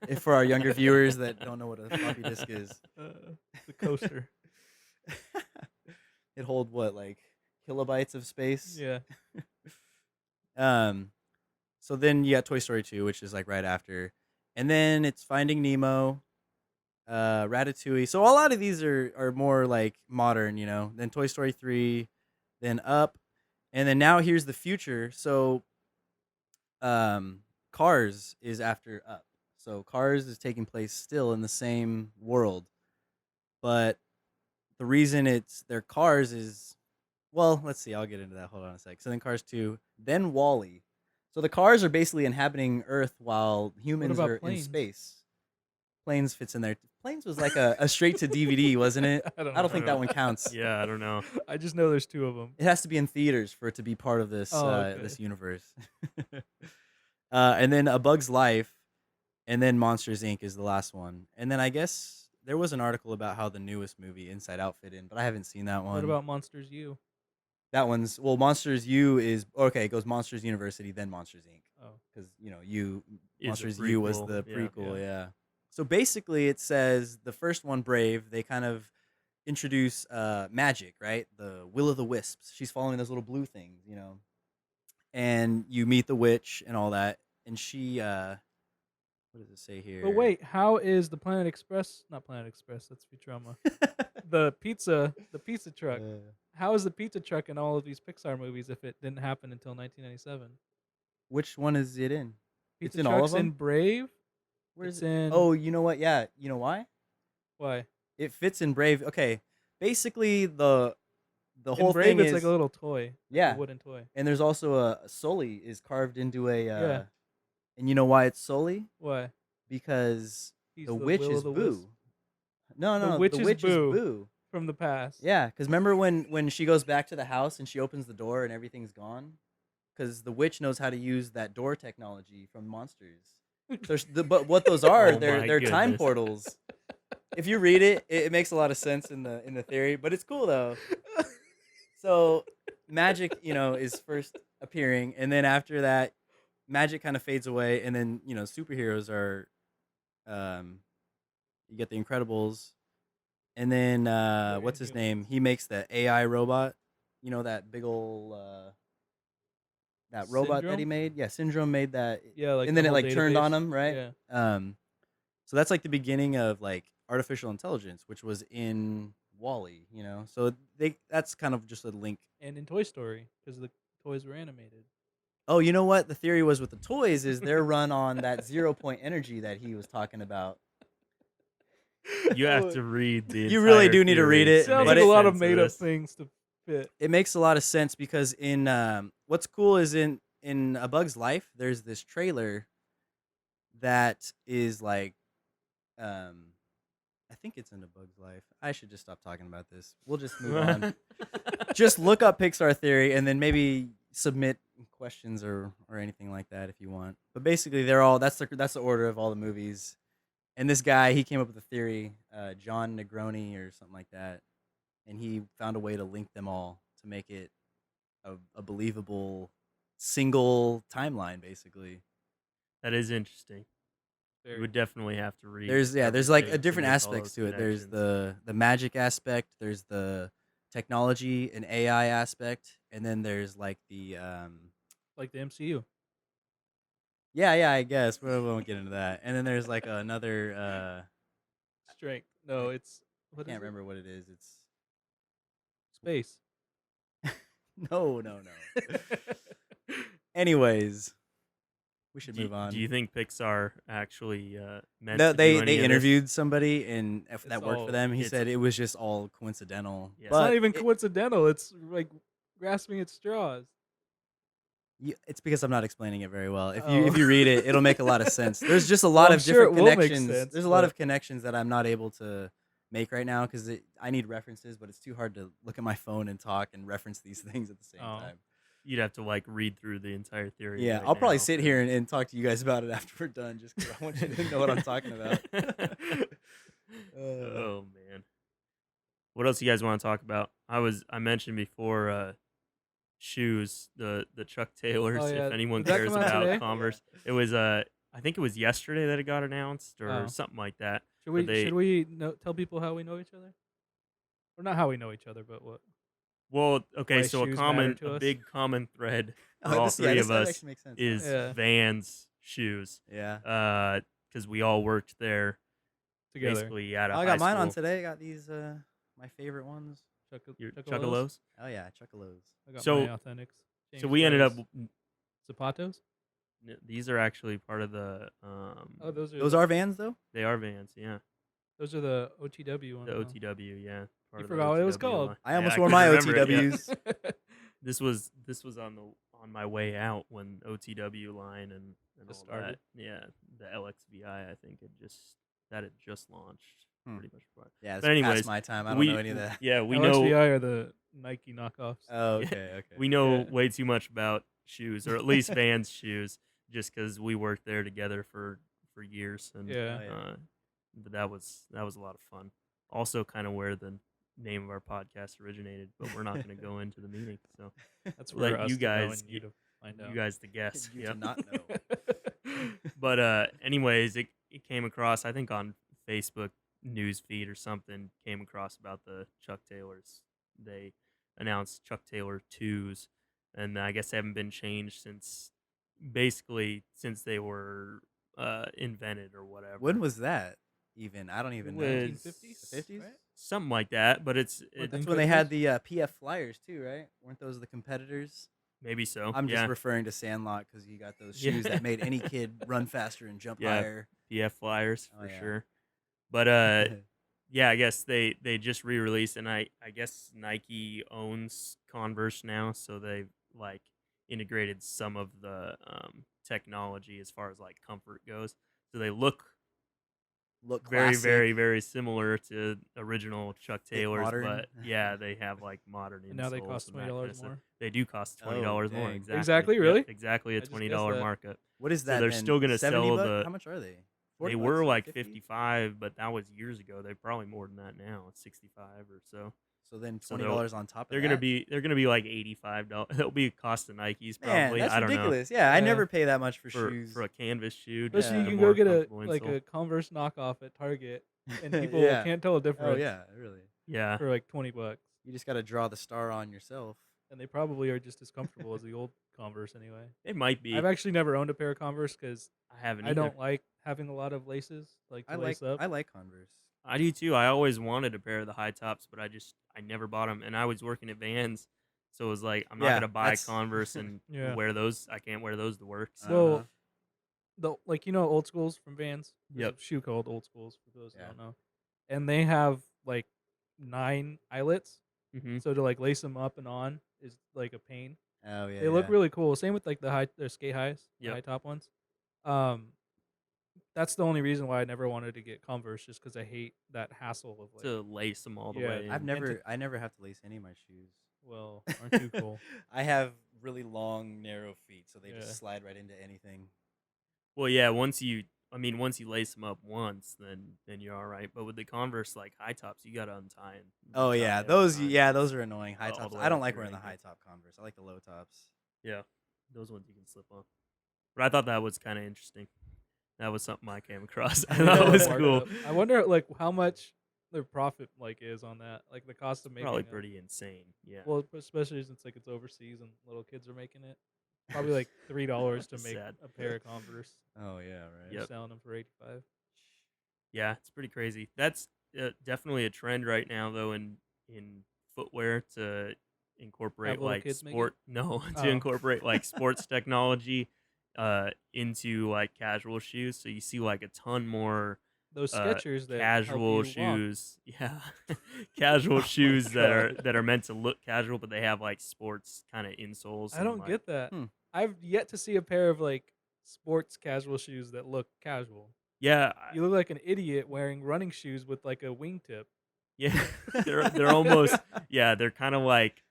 If for our younger viewers that don't know what a floppy disk is. The coaster. It hold what, like kilobytes of space? Yeah. So then you got Toy Story 2, which is like right after. And then it's Finding Nemo, Ratatouille. So a lot of these are more like modern, Then Toy Story 3, then Up. And then now here's the future. So Cars is after Up. So Cars is taking place still in the same world. But the reason their Cars is, well, let's see. I'll get into that. Hold on a sec. So then Cars 2, then Wall-E. So the Cars are basically inhabiting Earth while humans about are Planes? in space. Planes fits in there. Planes was like a straight to DVD, wasn't it? I don't I don't know. think that one counts. Yeah, I don't know. I just know there's 2 of them. It has to be in theaters for it to be part of this Oh, okay. this universe. And then A Bug's Life, and then Monsters Inc. is the last one. And then I guess there was an article about how the newest movie Inside Out fit in, but I haven't seen that one. What about Monsters U? That one's, well, Monsters U is okay. It goes Monsters University, then Monsters Inc. Oh. Because Is a Monsters U was prequel, the yeah. prequel, yeah. So basically, it says the first one, Brave, they kind of introduce magic, right? The will o' the wisps. She's following those little blue things, and you meet the witch and all that. And she, what does it say here? But wait, how is the Planet Express? Not Planet Express. That's Futurama. the pizza truck. How is the pizza truck in all of these Pixar movies if it didn't happen until 1997? Which one is it in? Pizza It's in all truck's of them. in Brave. Where's It's it? in Oh, you know what? Yeah, you know why? why? It fits in Brave. Okay, basically the In whole Brave, thing it's is like a little toy. Like Yeah. a wooden toy. and there's also a Sully is carved into a Yeah. and you know why it's Sully? Why? Because He's the witch will is of the Boo. wisp No, The no, witch the is witch Boo. is Boo. from the past. Yeah, because remember when she goes back to the house and she opens the door and everything's gone? Because the witch knows how to use that door technology from Monsters. But what those are, Oh my they're time goodness. portals. If you read it, it makes a lot of sense in the theory, but it's cool though. So magic, is first appearing, and then after that, magic kind of fades away, and then superheroes are, you get the Incredibles, And then They're what's his name? Inhumans. He makes the AI robot. You know that big ol' that robot that he Syndrome? made. Yeah, Syndrome made that, Yeah, like and the then it whole like turned on database. him, right? Yeah. So that's like the beginning of like artificial intelligence, which was in Wall-E. So that's kind of just a link. And in Toy Story, because the toys were animated. Oh, you know what? The theory was with the toys is they're run on that 0 point energy that he was talking about. You have Oh, to read the You really entire do need to read theory it, to sounds make but like a lot of sense made up this. things to fit. it makes a lot of sense because in what's cool is in A Bug's Life, there's this trailer that is like I think it's in A Bug's Life. I should just stop talking about this. We'll just move on. Just look up Pixar theory and then maybe submit questions or anything like that if you want. But basically, they're all that's the order of all the movies. And this guy, he came up with a theory, John Negroni or something like that, and he found a way to link them all to make it a believable single timeline, basically. That is interesting. Very You would cool. definitely have to read. There's like a everything to different make all aspects those to it. There's connections. the magic aspect, there's the technology and AI aspect, and then there's like the Like the MCU. yeah, I guess we won't get into that. And then there's like another Strength. No, I it's what is can't it? remember what it is. It's Space. no. Anyways, we should Do, move do you on. think Pixar actually meant No, to do they any of this? interviewed somebody and It's that worked for all. them. He It's said it was just all coincidental. Yeah. It's not But even coincidental. It's like grasping at straws. it's because I'm not explaining it very well. If Oh. you read it, it'll make a lot of sense. There's just a Well, lot I'm of sure different it will make connections. sense, There's a lot but- of connections that I'm not able to make right now because I need references, but it's too hard to look at my phone and talk and reference these things at the same Oh. time. You'd have to like read through the entire theory. Yeah, right I'll probably now sit for- here and talk to you guys about it after we're done, just because I want you to know what I'm talking about. Oh man, what else you guys want to talk about? I mentioned before shoes, the Chuck Taylors. Oh, yeah. If anyone Did that cares come out about today? Converse, it was I think it was yesterday that it got announced or Oh. something like that. Should But we tell people how we know each other? Or not how we know each other, but what? Well, okay, Why so shoes matter to a us? big common thread for Oh, all this- three this of us actually makes sense. is Yeah. Vans shoes. Yeah. Because we all worked there Together. basically out of I high got mine on school. today. I got these my favorite ones. Your Chuckalos? Chuggalos. Oh yeah, Chuckalos. I got So- my authentics. So James we ended up. Joyce. Zapatos? These are actually part of the. Oh, those are Those are Vans though. They are Vans, yeah. those are the OTW ones. The huh? OTW, yeah. part You of the forgot what it was OTW called. line. I almost Yeah, wore couldn't my remember it, yeah. OTWs. This was on my way out when OTW line and Just all started. that. Yeah, the LXVI I think had just launched Hmm. pretty much. Before. Yeah, it's But anyways, past my time. I don't we know any of that. Yeah, we LXVI know are the Nike knockoffs. Oh, Yeah, okay. we know Yeah. way too much about shoes, or at least Vans shoes, just because we worked there together for years. And Yeah. Oh, yeah. but that was a lot of fun. Also, kind of where the name of our podcast originated, but we're not going to go into the meaning. So That's Let for us you to know guys- and you to find out. you guys the guess. You Yep. to not know. But anyways, it came across, I think, on Facebook news feed or something, came across about the Chuck Taylors. They announced Chuck Taylor 2s, and I guess they haven't been changed since they were invented or whatever. When was that? Even I don't even know. was 1950s? The 50s? right? something like that, but it's What, That's the when they had Clippers? the PF Flyers too, right? Weren't those the competitors? maybe so. I'm just yeah, referring to Sandlot because you got those Yeah. shoes that made any kid run faster and jump Yeah. higher. PF Flyers Oh, for yeah. sure. But yeah, I guess they just re-released, and I guess Nike owns Converse now, so they've like integrated some of the technology as far as like comfort goes. So they look Look very, classic. very, very similar to original Chuck Bit Taylors, modern. but yeah, they have like modern And now they insoles cost and that $20 kinda stuff. more. They do cost Oh, $20 more. dang. Exactly. Exactly? Yep, Really? exactly I a just guessed $20 that. markup. What is So that? they're then? still gonna 70 sell bucks? the- How much are they? They 40 were bucks? like 50? 55, but that was years ago. They're probably more than that now. It's 65 or so. So then So $20 on top of They're that. gonna be like $85. They'll be a cost of Nikes Man, probably. that's I don't ridiculous. Yeah, I Yeah. never pay that much for know shoes. for a canvas shoe. Especially just Yeah. you a can more go get comfortable a insole. Converse knockoff at Target and people Yeah. can't tell a Oh difference yeah, really. Yeah. for like $20, You just got to draw the star on yourself. and they probably are just as comfortable as the old Converse anyway. It might I've be. actually never owned a pair of Converse because I haven't I either. don't like having a lot of laces, like I to like lace up. I like Converse. I do too. I always wanted a pair of the high tops, but I never bought them. And I was working at Vans, so it was like I'm not Yeah, gonna buy that's Converse and Yeah. wear those. I can't wear those to work. So Uh-huh. Well, the like Old Schools from Vans. There's yep. a shoe called Old Schools for those who Yeah. don't know, and they have like 9 eyelets, Hmm. so to like lace them up and on is like a pain. Oh yeah, They look yeah. really cool. Same with like the skate highs, the Yep. high top ones. Um, that's the only reason why I never wanted to get Converse, just because I hate that hassle of like, To lace them all the yeah, way I've in. never I never have to lace any of my shoes. well, aren't you cool? I have really long, narrow feet, so they Yeah. just slide right into anything. Well, yeah. Once you lace them up once, then you're all right. But with the Converse like high tops, you gotta untie them. Oh yeah, those are annoying. High all tops. the way I don't up like your wearing the ankle. high top Converse. I like the low tops. Yeah, those ones you can slip on. But I thought that was kind of interesting. That was something I came across. I wonder thought it what was markup- cool. I wonder like how much their profit like is on that, like the cost of making Probably them. pretty insane. Yeah. Well, especially since like it's overseas and little kids are making it. Probably like $3 to make Sad. a pair of Converse. Oh yeah, right. They're Yep. selling them for 85. Yeah, it's pretty crazy. That's definitely a trend right now, though, in footwear to incorporate little like kids make sport. No, to Oh. incorporate like sports technology into like casual shoes. So you see like a ton more Those Skechers that casual help you walk. shoes. Yeah, casual Oh my shoes God. that are meant to look casual, but they have like sports kind of insoles. I and, don't like, get that. Hmm. I've yet to see a pair of like sports casual shoes that look casual. Yeah, You look like an idiot wearing running shoes with like a wingtip. yeah. They're almost they're kind of like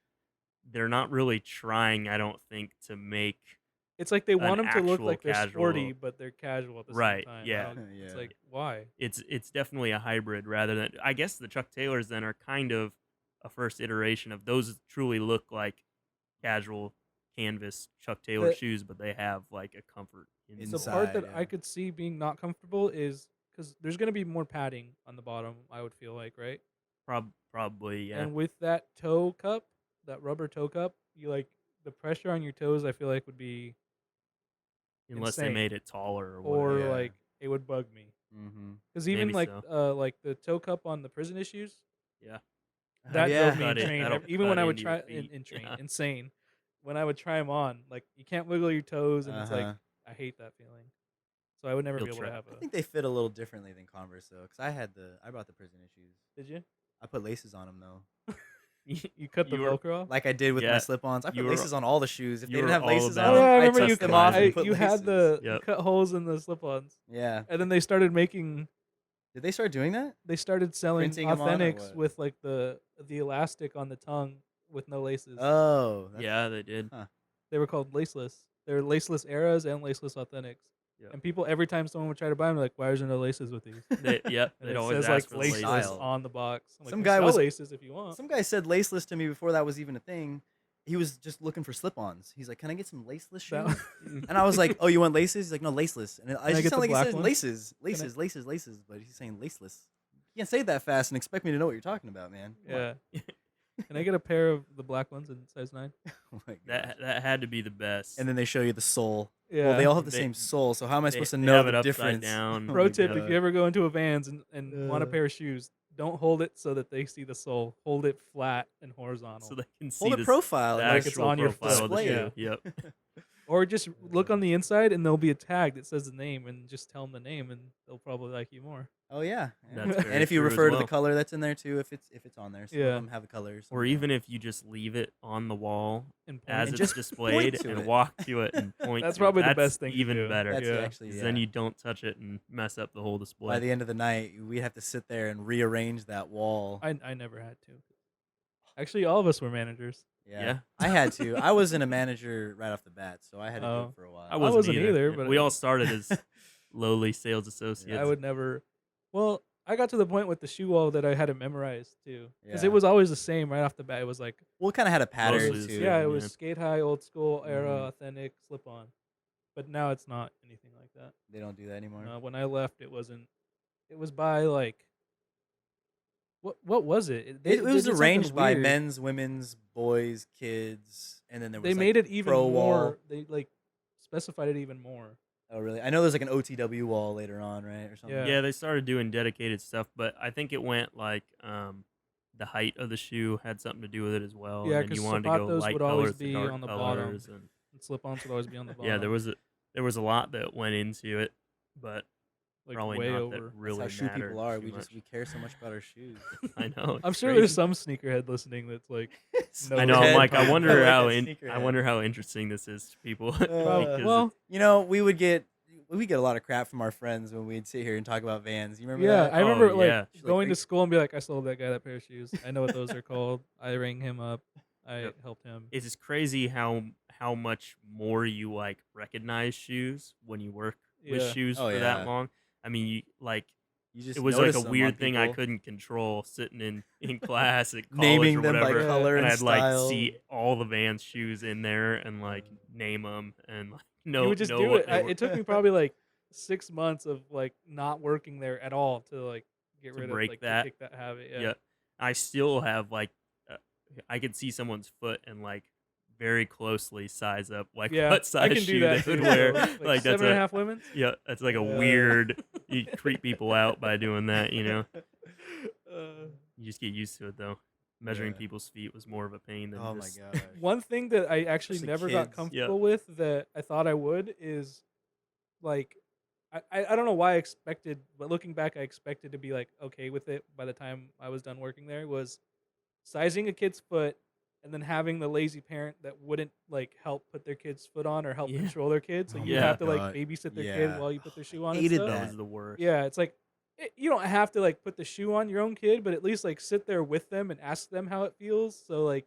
they're not really trying, I don't think, to make It's like they want them to look actual like they're sporty, casual- but they're casual at the Right, same time. yeah. It's Yeah. like why? it's definitely a hybrid rather than I guess the Chuck Taylors then are kind of a first iteration of those truly look like casual canvas Chuck Taylor The- shoes, but they have like a comfort The inside. part that Inside, I yeah. could see being not comfortable is because there's gonna be more padding on the bottom. I would feel like, right? Probably, yeah. And with that toe cup, that rubber toe cup, you like the pressure on your toes. I feel like would be, Unless they insane. made it taller or or whatever. Yeah. like it would bug me. Mm-hmm. Because even Maybe like the toe cup on the prison issues, Yeah. that yeah. drove me Cut it- insane. that'll Even when cut I would into your try feet. Yeah. insane. When I would try them on, like you can't wiggle your toes, and it's like Uh-huh. I hate that feeling. So I would never You'll be able try. to have I a. think they fit a little differently than Converse though, because I brought the prison issues. Did you? I put laces on them though, You cut the You were- Velcro off? like I did with Yeah, my slip-ons. I you put were- laces on all the shoes. If they you didn't were have all laces about on Oh them, yeah, I I remember took you. them off and put You laces. had the you Yep. cut holes in the slip-ons, Yeah. and then they started making. Did they start doing that? They started selling Printing 'em on or authentics what? with like the elastic on the tongue with no laces. Oh. That's, Yeah, they did. They were called laceless. They were laceless eras and laceless authentics. Yep. And people, every time someone would try to buy them, they're like, why is there no laces with these? Yep, And they'd it always says ask like for the laceless laces. Style. on the box. I'm like, Some "We guy sell was- laces if you want." Some guy said laceless to me before that was even a thing. He was just looking for slip-ons. He's like, "Can I get some laceless shoes?" That- And I was like, "Oh, you want laces?" He's like, "No, laceless." And I I just get sound the like he black says ones? laces, laces, but he's saying laceless. You can't say it that fast and expect me to know what you're talking about, man. Come on. yeah. Can I get a pair of the black ones in size 9? Oh my gosh. That had to be the best. And then they show you the sole. Yeah. Well, they all have the They- same sole, so how am I they- supposed to they know have the it upside difference? down. Oh Pro my tip: if God. you ever go into a Vans and want a Uh. pair of shoes, don't hold it so that they see the sole. Hold it flat and horizontal. so they can see hold the it profile, the and like it's actual on your profile of the display shoe. it. Yep. Or just look on the inside and there'll be a tag that says the name, and just tell them the name, and they'll probably like you more. Oh yeah, That's yeah. very And if you true as refer to well. the color that's in there too, if it's on there, some Yeah. of them have a color. some Or don't. even if you just leave it on the wall And point. as And it's just displayed point to and it. walk to it and point. That's to it, probably the that's best thing to Even do. better. That's Yeah. actually 'Cause yeah. then you don't touch it and mess up the whole display. By the end of the night, we'd have to sit there and rearrange that wall. I never had to. Actually, all of us were managers. Yeah. I had to. I wasn't a manager right off the bat, so I had to do Oh. it for a while. I wasn't either, but we all started as lowly sales associates. I would never. Well, I got to the point with the shoe wall that I had it memorized too, because Yeah. it was always the same right off the bat. It was like, Well, kind of had a pattern Mostly the too. same. yeah, it was yeah. skate high, old school era, Mhm. authentic, slip on. But now it's not anything like that. They don't do that anymore. When I left, it wasn't. It was by like What was it? It They was did something arranged by weird. men's, women's, boys, kids, and then there They was made like it even pro more. wall. They like specified it even more. Oh, really? I know there's like an OTW wall later on, right, or something. Yeah. Yeah, they started doing dedicated stuff, but I think it went like the height of the shoe had something to do with it as well. Yeah, And then because you wanted to go Zapatos light would always colors to be dark on the bottom, colors, and and slip-ons would always be on the bottom. yeah, there was a lot that went into it, but like probably way not over. that That's really how shoe matter people are. too We much. care so much about our shoes. I know. I'm it's sure crazy. there's some sneakerhead listening that's like, no, I know, Sneakerhead. Mike. I Like wonder a how sneakerhead. interesting this is to people. Uh, because well, You know, we get a lot of crap from our friends when we'd sit here and talk about Vans. You remember yeah, that? I remember like yeah. She's like, going "Are to you-" school and be like, I sold that guy that pair of shoes. I know what those are called. I rang him up. I Yep. helped him. It's just crazy how much more you like recognize shoes when you work with Yeah. shoes Oh, for yeah. that long. I mean, You just it was like notice a them on weird thing I people. couldn't control sitting in class at college Naming or them by whatever, color and and I'd like style. see all the Vans shoes in there and like name them and like You would just know do what it. they were It took me probably like 6 months of like not working there at all to like get to rid of break like that. to kick that habit. Yeah. Yeah, I still have like uh, I could see someone's foot and like very closely size up like Yeah, what I size can do shoe that they would too. wear. So, Like that's 7.5 women's. yeah, that's like a Uh, weird. You creep people out by doing that, you know. Uh, You just get used to it though. Measuring Yeah. people's feet was more of a pain than Oh my just. gosh. One thing that I actually Especially never got kids. comfortable with that I thought I would is like I don't know why I expected, but looking back, I expected to be like okay with it by the time I was done working there was sizing a kid's foot and then having the lazy parent that wouldn't like help put their kid's foot on or help Yeah. control their kid, so Oh you my have to like God. babysit their kid Yeah. while you put their shoe I on and hated stuff. That that. was the worst. Yeah, it's like you don't have to like put the shoe on your own kid, but at least like sit there with them and ask them how it feels. So like,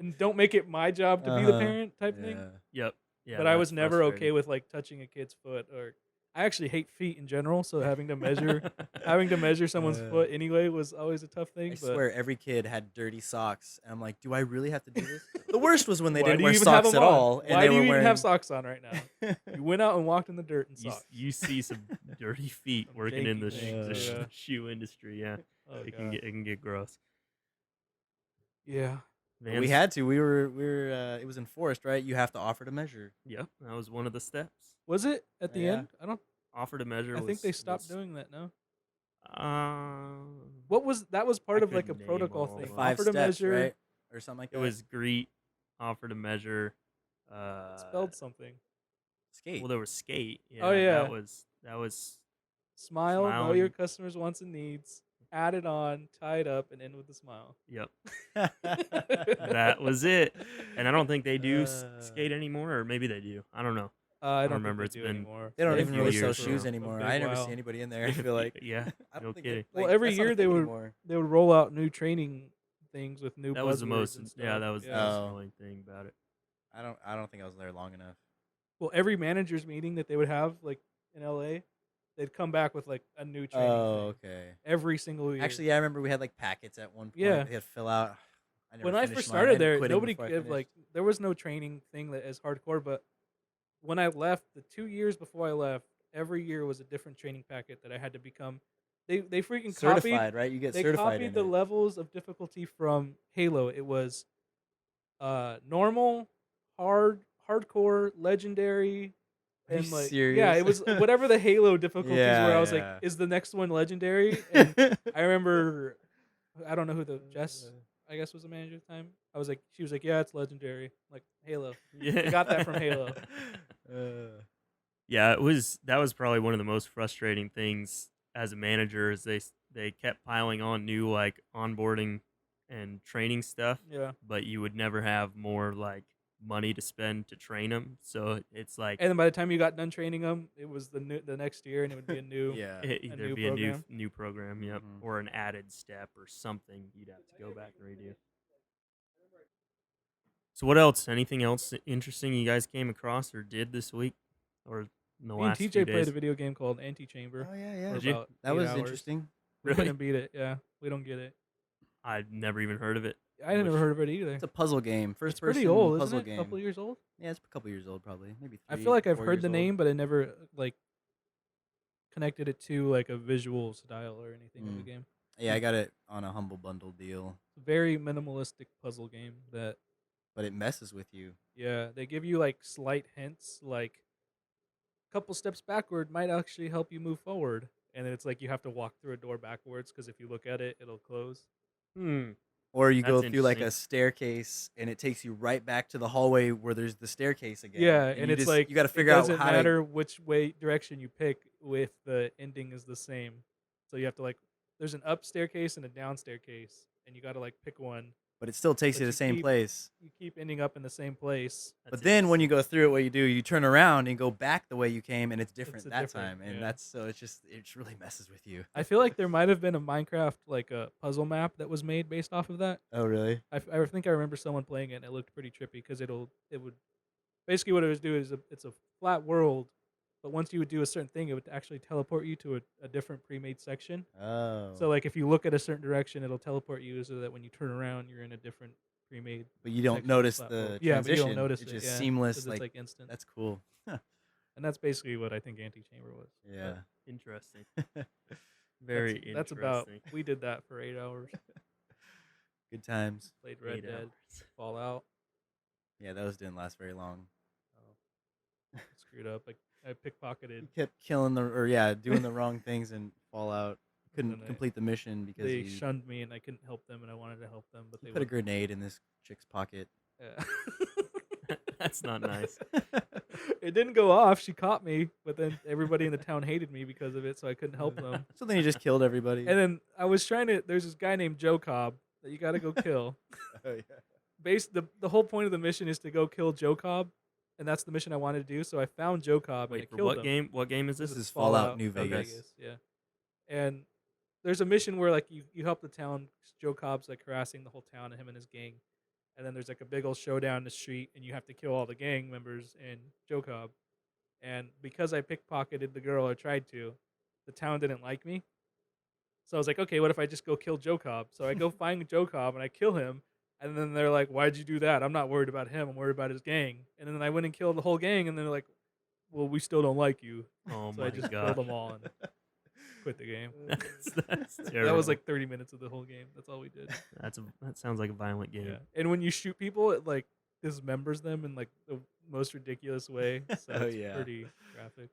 and don't make it my job to be the Uh-huh. parent type thing. Yeah. Yep. Yeah. But I was that's never okay frustrating. with like touching a kid's foot, or I actually hate feet in general. So having to measure someone's Uh, foot anyway was always a tough thing. I But swear every kid had dirty socks, and I'm like, do I really have to do this? The worst was when they why didn't do wear you even have socks them at on? all, and Why they do were you even wearing. have socks on right now? You went out and walked in the dirt in You, socks. you see some dirty feet Some working in janky the, things, yeah. shoe industry. Yeah, Oh, it God. can get gross. Yeah. But we Vans- had to. We were. It was enforced, right? You have to offer to measure. Yep, that was one of the steps. Was it at the Yeah. end? I don't. Offer to measure. I think they stopped was, doing that. No. Um, What was that? Was part I of like a couldn't name protocol all The thing. of 5 Offer to steps, measure. right, or something like it that. was greet, offer to measure. Spelled something. skate. Well, there was skate. Yeah, Oh, yeah. that was Smile. Smile Know your and- customers' wants and needs. Add it on. Tie it up and end with a smile. yep. That was it. And I don't think they do Uh, skate anymore, or maybe they do. I don't know. I don't remember, Think it's they do been- anymore. They don't been a even few really sell years shoes now. anymore. A I big never while. see anybody in there. I feel like yeah, I don't no think kidding. Well, every that's not a year they thing would- anymore. They would roll out new training things with new. That was the buzzwords most. and Yeah, stuff. that was the Yeah. most Oh. annoying thing about it. I don't think I was there long enough. Well, every manager's meeting that they would have, like in LA, they'd come back with like a new training. Oh, thing. okay. Every single year. Actually, yeah, I remember we had like packets at one point. Yeah. We had to fill out. I never when I finished first mine. I started ended there, quitting nobody before I gave like finished. there was no training thing that is hardcore. But when I left, the 2 years before I left, every year was a different training packet that I had to become. They freaking copied. certified, right? You get They certified copied in the it. levels of difficulty from Halo. It was normal, hard, hardcore, legendary, Are you and like serious? yeah, it was whatever the Halo difficulties Yeah, were. I was yeah. like, is the next one legendary? And I remember, I don't know who the Jess, I guess was the manager at the time. I was like, she was like, yeah, it's legendary, like Halo. Yeah, got that from Halo. Yeah, it was. That was probably one of the most frustrating things as a manager is they kept piling on new like onboarding and training stuff, Yeah, but you would never have more like money to spend to train them. So it's like and then by the time you got done training them, it was the next year, and it would be a new. yeah. there'd new be a program. new program, yep, Mhm. or an added step or something you'd have to go back and redo. So what else? Anything else interesting you guys came across or did this week or in the Me and last TJ few played days? a video game called Anti-Chamber. Oh yeah, for yeah. Did you? about That 8 was hours. interesting. We Really? couldn't beat it. Yeah, we don't get it. I'd never even heard of it. I never Which- heard of it either. It's a puzzle game. First It's pretty person old, puzzle isn't it? game. A couple years old. Yeah, it's a couple years old, probably. Maybe I 3, feel like I've 4 heard years the old. name, but I never like connected it to like a visual style or anything of the game. Yeah, I got it on a Humble Bundle deal, Very minimalistic puzzle game that but it messes with you. yeah, they give you like slight hints like a couple steps backward might actually help you move forward. And then it's like you have to walk through a door backwards because if you look at it, it'll close. Hmm. Or you go That's through like interesting. a staircase and it takes you right back to the hallway where there's the staircase again. Yeah, And and you it's just like you got to it figure out doesn't how to. matter which way direction you pick if the ending is the same. So you have to like there's an up staircase and a down staircase, and you got to like pick one, But it still takes but you to the same place. you keep ending up in the same place. That's But then when you interesting. go through it, what you do, you turn around and go back the way you came, and it's different a that different, time. And yeah. that's so it's just it really messes with you. I feel like there might have been a Minecraft like a puzzle map that was made based off of that. Oh really? I think I remember someone playing it and it looked pretty trippy because it would basically what it would do is it's a flat world, but once you would do a certain thing, it would actually teleport you to a different pre-made section. Oh. So like if you look at a certain direction, it'll teleport you so that when you turn around, you're in a different pre-made But you don't section of the notice flat world. the Yeah, but you transition. don't notice It's it. just Yeah, seamless. because it's like instant. That's cool. And that's basically what I think Anti-Chamber was. Yeah. Interesting. Very interesting. That's about. We did that for 8 hours. Good times. Played Red 8 Dead, hours. Fallout. Yeah, those didn't last very long. Oh, screwed up. I pickpocketed. You kept killing doing the wrong things and Fallout. Couldn't then complete the mission because They you shunned me and I couldn't help them, and I wanted to help them, but they put a wouldn't. grenade in this chick's pocket. Yeah. That's not nice. It didn't go off. She caught me, but then everybody in the town hated me because of it, so I couldn't help them. So then you just killed everybody. And then I was trying to. There's this guy named Joe Cobb that you got to go kill. Oh, yeah. The whole point of the mission is to go kill Joe Cobb, and that's the mission I wanted to do. So I found Joe Cobb and Wait, I for killed what him. game? What game is this? This is Fallout New New Vegas. Yeah. And there's a mission where like you help the town. Joe Cobb's like harassing the whole town and him and his gang. And then there's like a big old showdown in the street, and you have to kill all the gang members and Joe Cobb. And because I pickpocketed the girl or tried to, the town didn't like me. So I was like, okay, what if I just go kill Joe Cobb? So I go find Joe Cobb and I kill him. And then they're like, why'd you do that? I'm not worried about him. I'm worried about his gang. And then I went and killed the whole gang. And then they're like, well, we still don't like you. Oh So my I just god. killed them all and quit the game. That's terrible. That was like 30 minutes of the whole game. That's all we did. That sounds like a violent game. Yeah. And when you shoot people, it like dismembers them in like the most ridiculous way. So Oh, it's yeah. pretty graphic.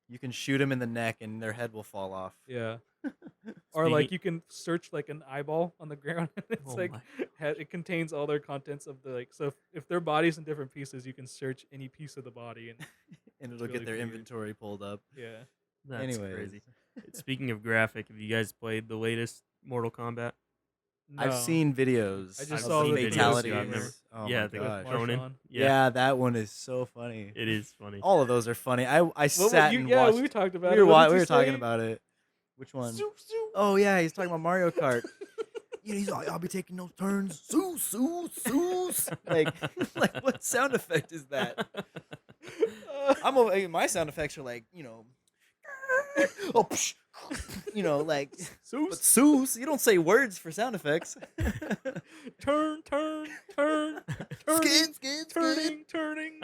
You can shoot them in the neck and their head will fall off. Yeah. Or like Speaking- you can search like an eyeball on the ground. And it's Oh like my it contains all their contents of the like. So if their body's in different pieces, you can search any piece of the body and And it'll It's get really their weird. inventory pulled up. yeah. That's Anyways. crazy. Speaking of graphic, have you guys played the latest Mortal Kombat? I've No. seen videos. I just of saw the the videos, fatalities. yeah, I've never- Oh yeah, my the gosh. Conan. Marshawn. Yeah, that one is so funny. It is funny. All of those are funny. I What sat you, and yeah, watched. we talked about we it. were What did we you were talking say? about it. Which one? Zoop, zoop. Oh yeah, he's talking about Mario Kart. He's like, I'll be taking those turns. Soo, soo, soos. Like what sound effect is that? My sound effects are like, oh, psh, like, but soos. You don't say words for sound effects. turn, turning, Skid. turning.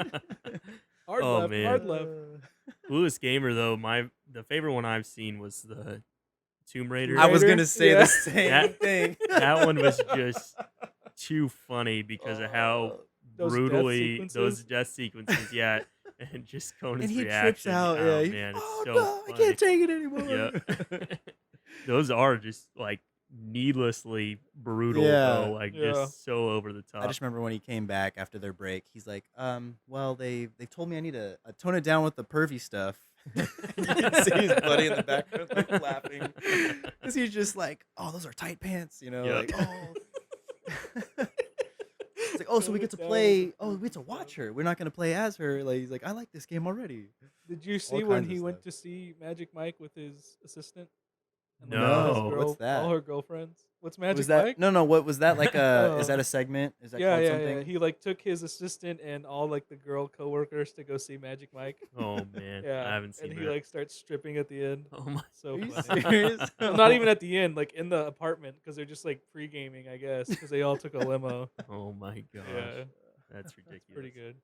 Hard Oh, left, man. hard left. Coolest gamer though, the favorite one I've seen was the Tomb Raider. I was Raider? gonna say Yeah. the same That- thing. That one was just too funny because of how Those death brutally sequences? those death sequences, yeah, and just Conan's And he reaction. trips out. Oh Yeah. man, it's oh so no, funny. I can't take it anymore. Yeah. Those are just like needlessly brutal, Yeah. though, like Yeah. just so over the top. I just remember when he came back after their break, he's like, well, they told me I need to tone it down with the pervy stuff. You can see his buddy in the background like laughing. Because he's just like, oh, those are tight pants, Yep. like, oh. It's like, oh, so we Tone get it to down play, with the we get to pervy watch stuff. her. We're not going to play as her. Like, he's like, I like this game already. Did you see All when kinds of he went stuff. to see Magic Mike with his assistant? And, No. all his What's that? All her girlfriends. What's Magic was that Mike? No, what was that like Oh. is that a segment? Is that yeah, called yeah, something? yeah. He like took his assistant and all like the girl coworkers to go see Magic Mike. Oh man, Yeah, I haven't seen and that. he like starts stripping at the end. Oh my, So Are you funny. serious? Well, not even at the end, like in the apartment, because they're just like pre-gaming, I guess, because they all took a limo. oh my gosh, Yeah, that's ridiculous. that's pretty good.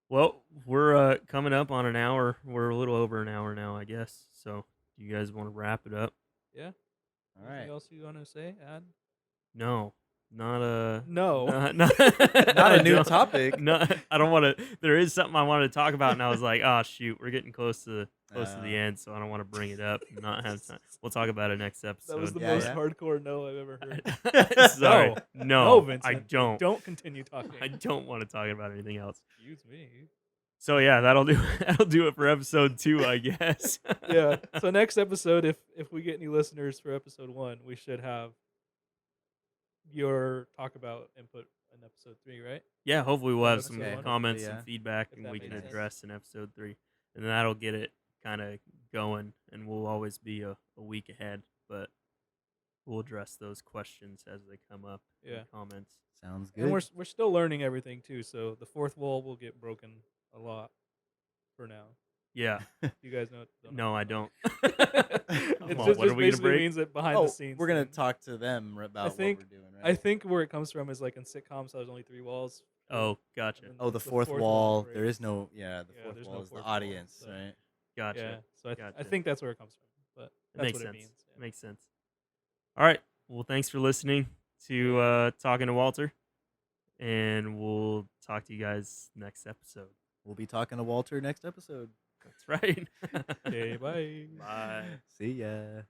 Well, we're coming up on an hour. We're a little over an hour now, I guess. So, do you guys want to wrap it up? Yeah. All Anything right. else you want to say? Add? No, not a No. not Not I a new don't- topic. No, I don't want to. There is something I wanted to talk about, and I was like, oh shoot, we're getting close to the end, so I don't want to bring it up and not have time. We'll talk about it next That was episode. the Yeah, most yeah. hardcore no I've ever heard. Sorry, No, no, Vincent. I don't. Don't continue talking. I don't want to talk about anything else. Excuse me. So yeah, that'll do. That'll do it for episode 2, I guess. Yeah. So next episode, if we get any listeners for episode 1, we should have your talk about input in episode 3, right? Yeah, hopefully we'll From have episode some Okay, 1. comments hopefully, and yeah. feedback, If and that we makes can sense. address in episode 3, and that'll get it kind of going, and we'll always be a week ahead, but we'll address those questions as they come up in Yeah. the comments. Sounds good. And we're still learning everything too, so the fourth wall will get broken a lot for now. Yeah. You guys know? No, I don't. It Come on, just, what are just we gonna basically break? means that behind Oh, the scenes. we're gonna thing. talk to them about think- what we're doing, I right? think where it comes from is like in sitcoms, so there's only 3 walls. Oh, gotcha. And Oh, the the fourth fourth wall. wall There is breaks. no. Yeah, the Yeah, fourth there's wall no is the fourth wall, audience, so- right? Gotcha. Yeah, so I Gotcha. think that's where it comes from. But It that's makes what sense. it means. Yeah. Makes sense. All right. Well, thanks for listening to Talking to Walter, and we'll talk to you guys next episode. We'll be talking to Walter next episode. That's right. Okay, bye. Bye. See ya.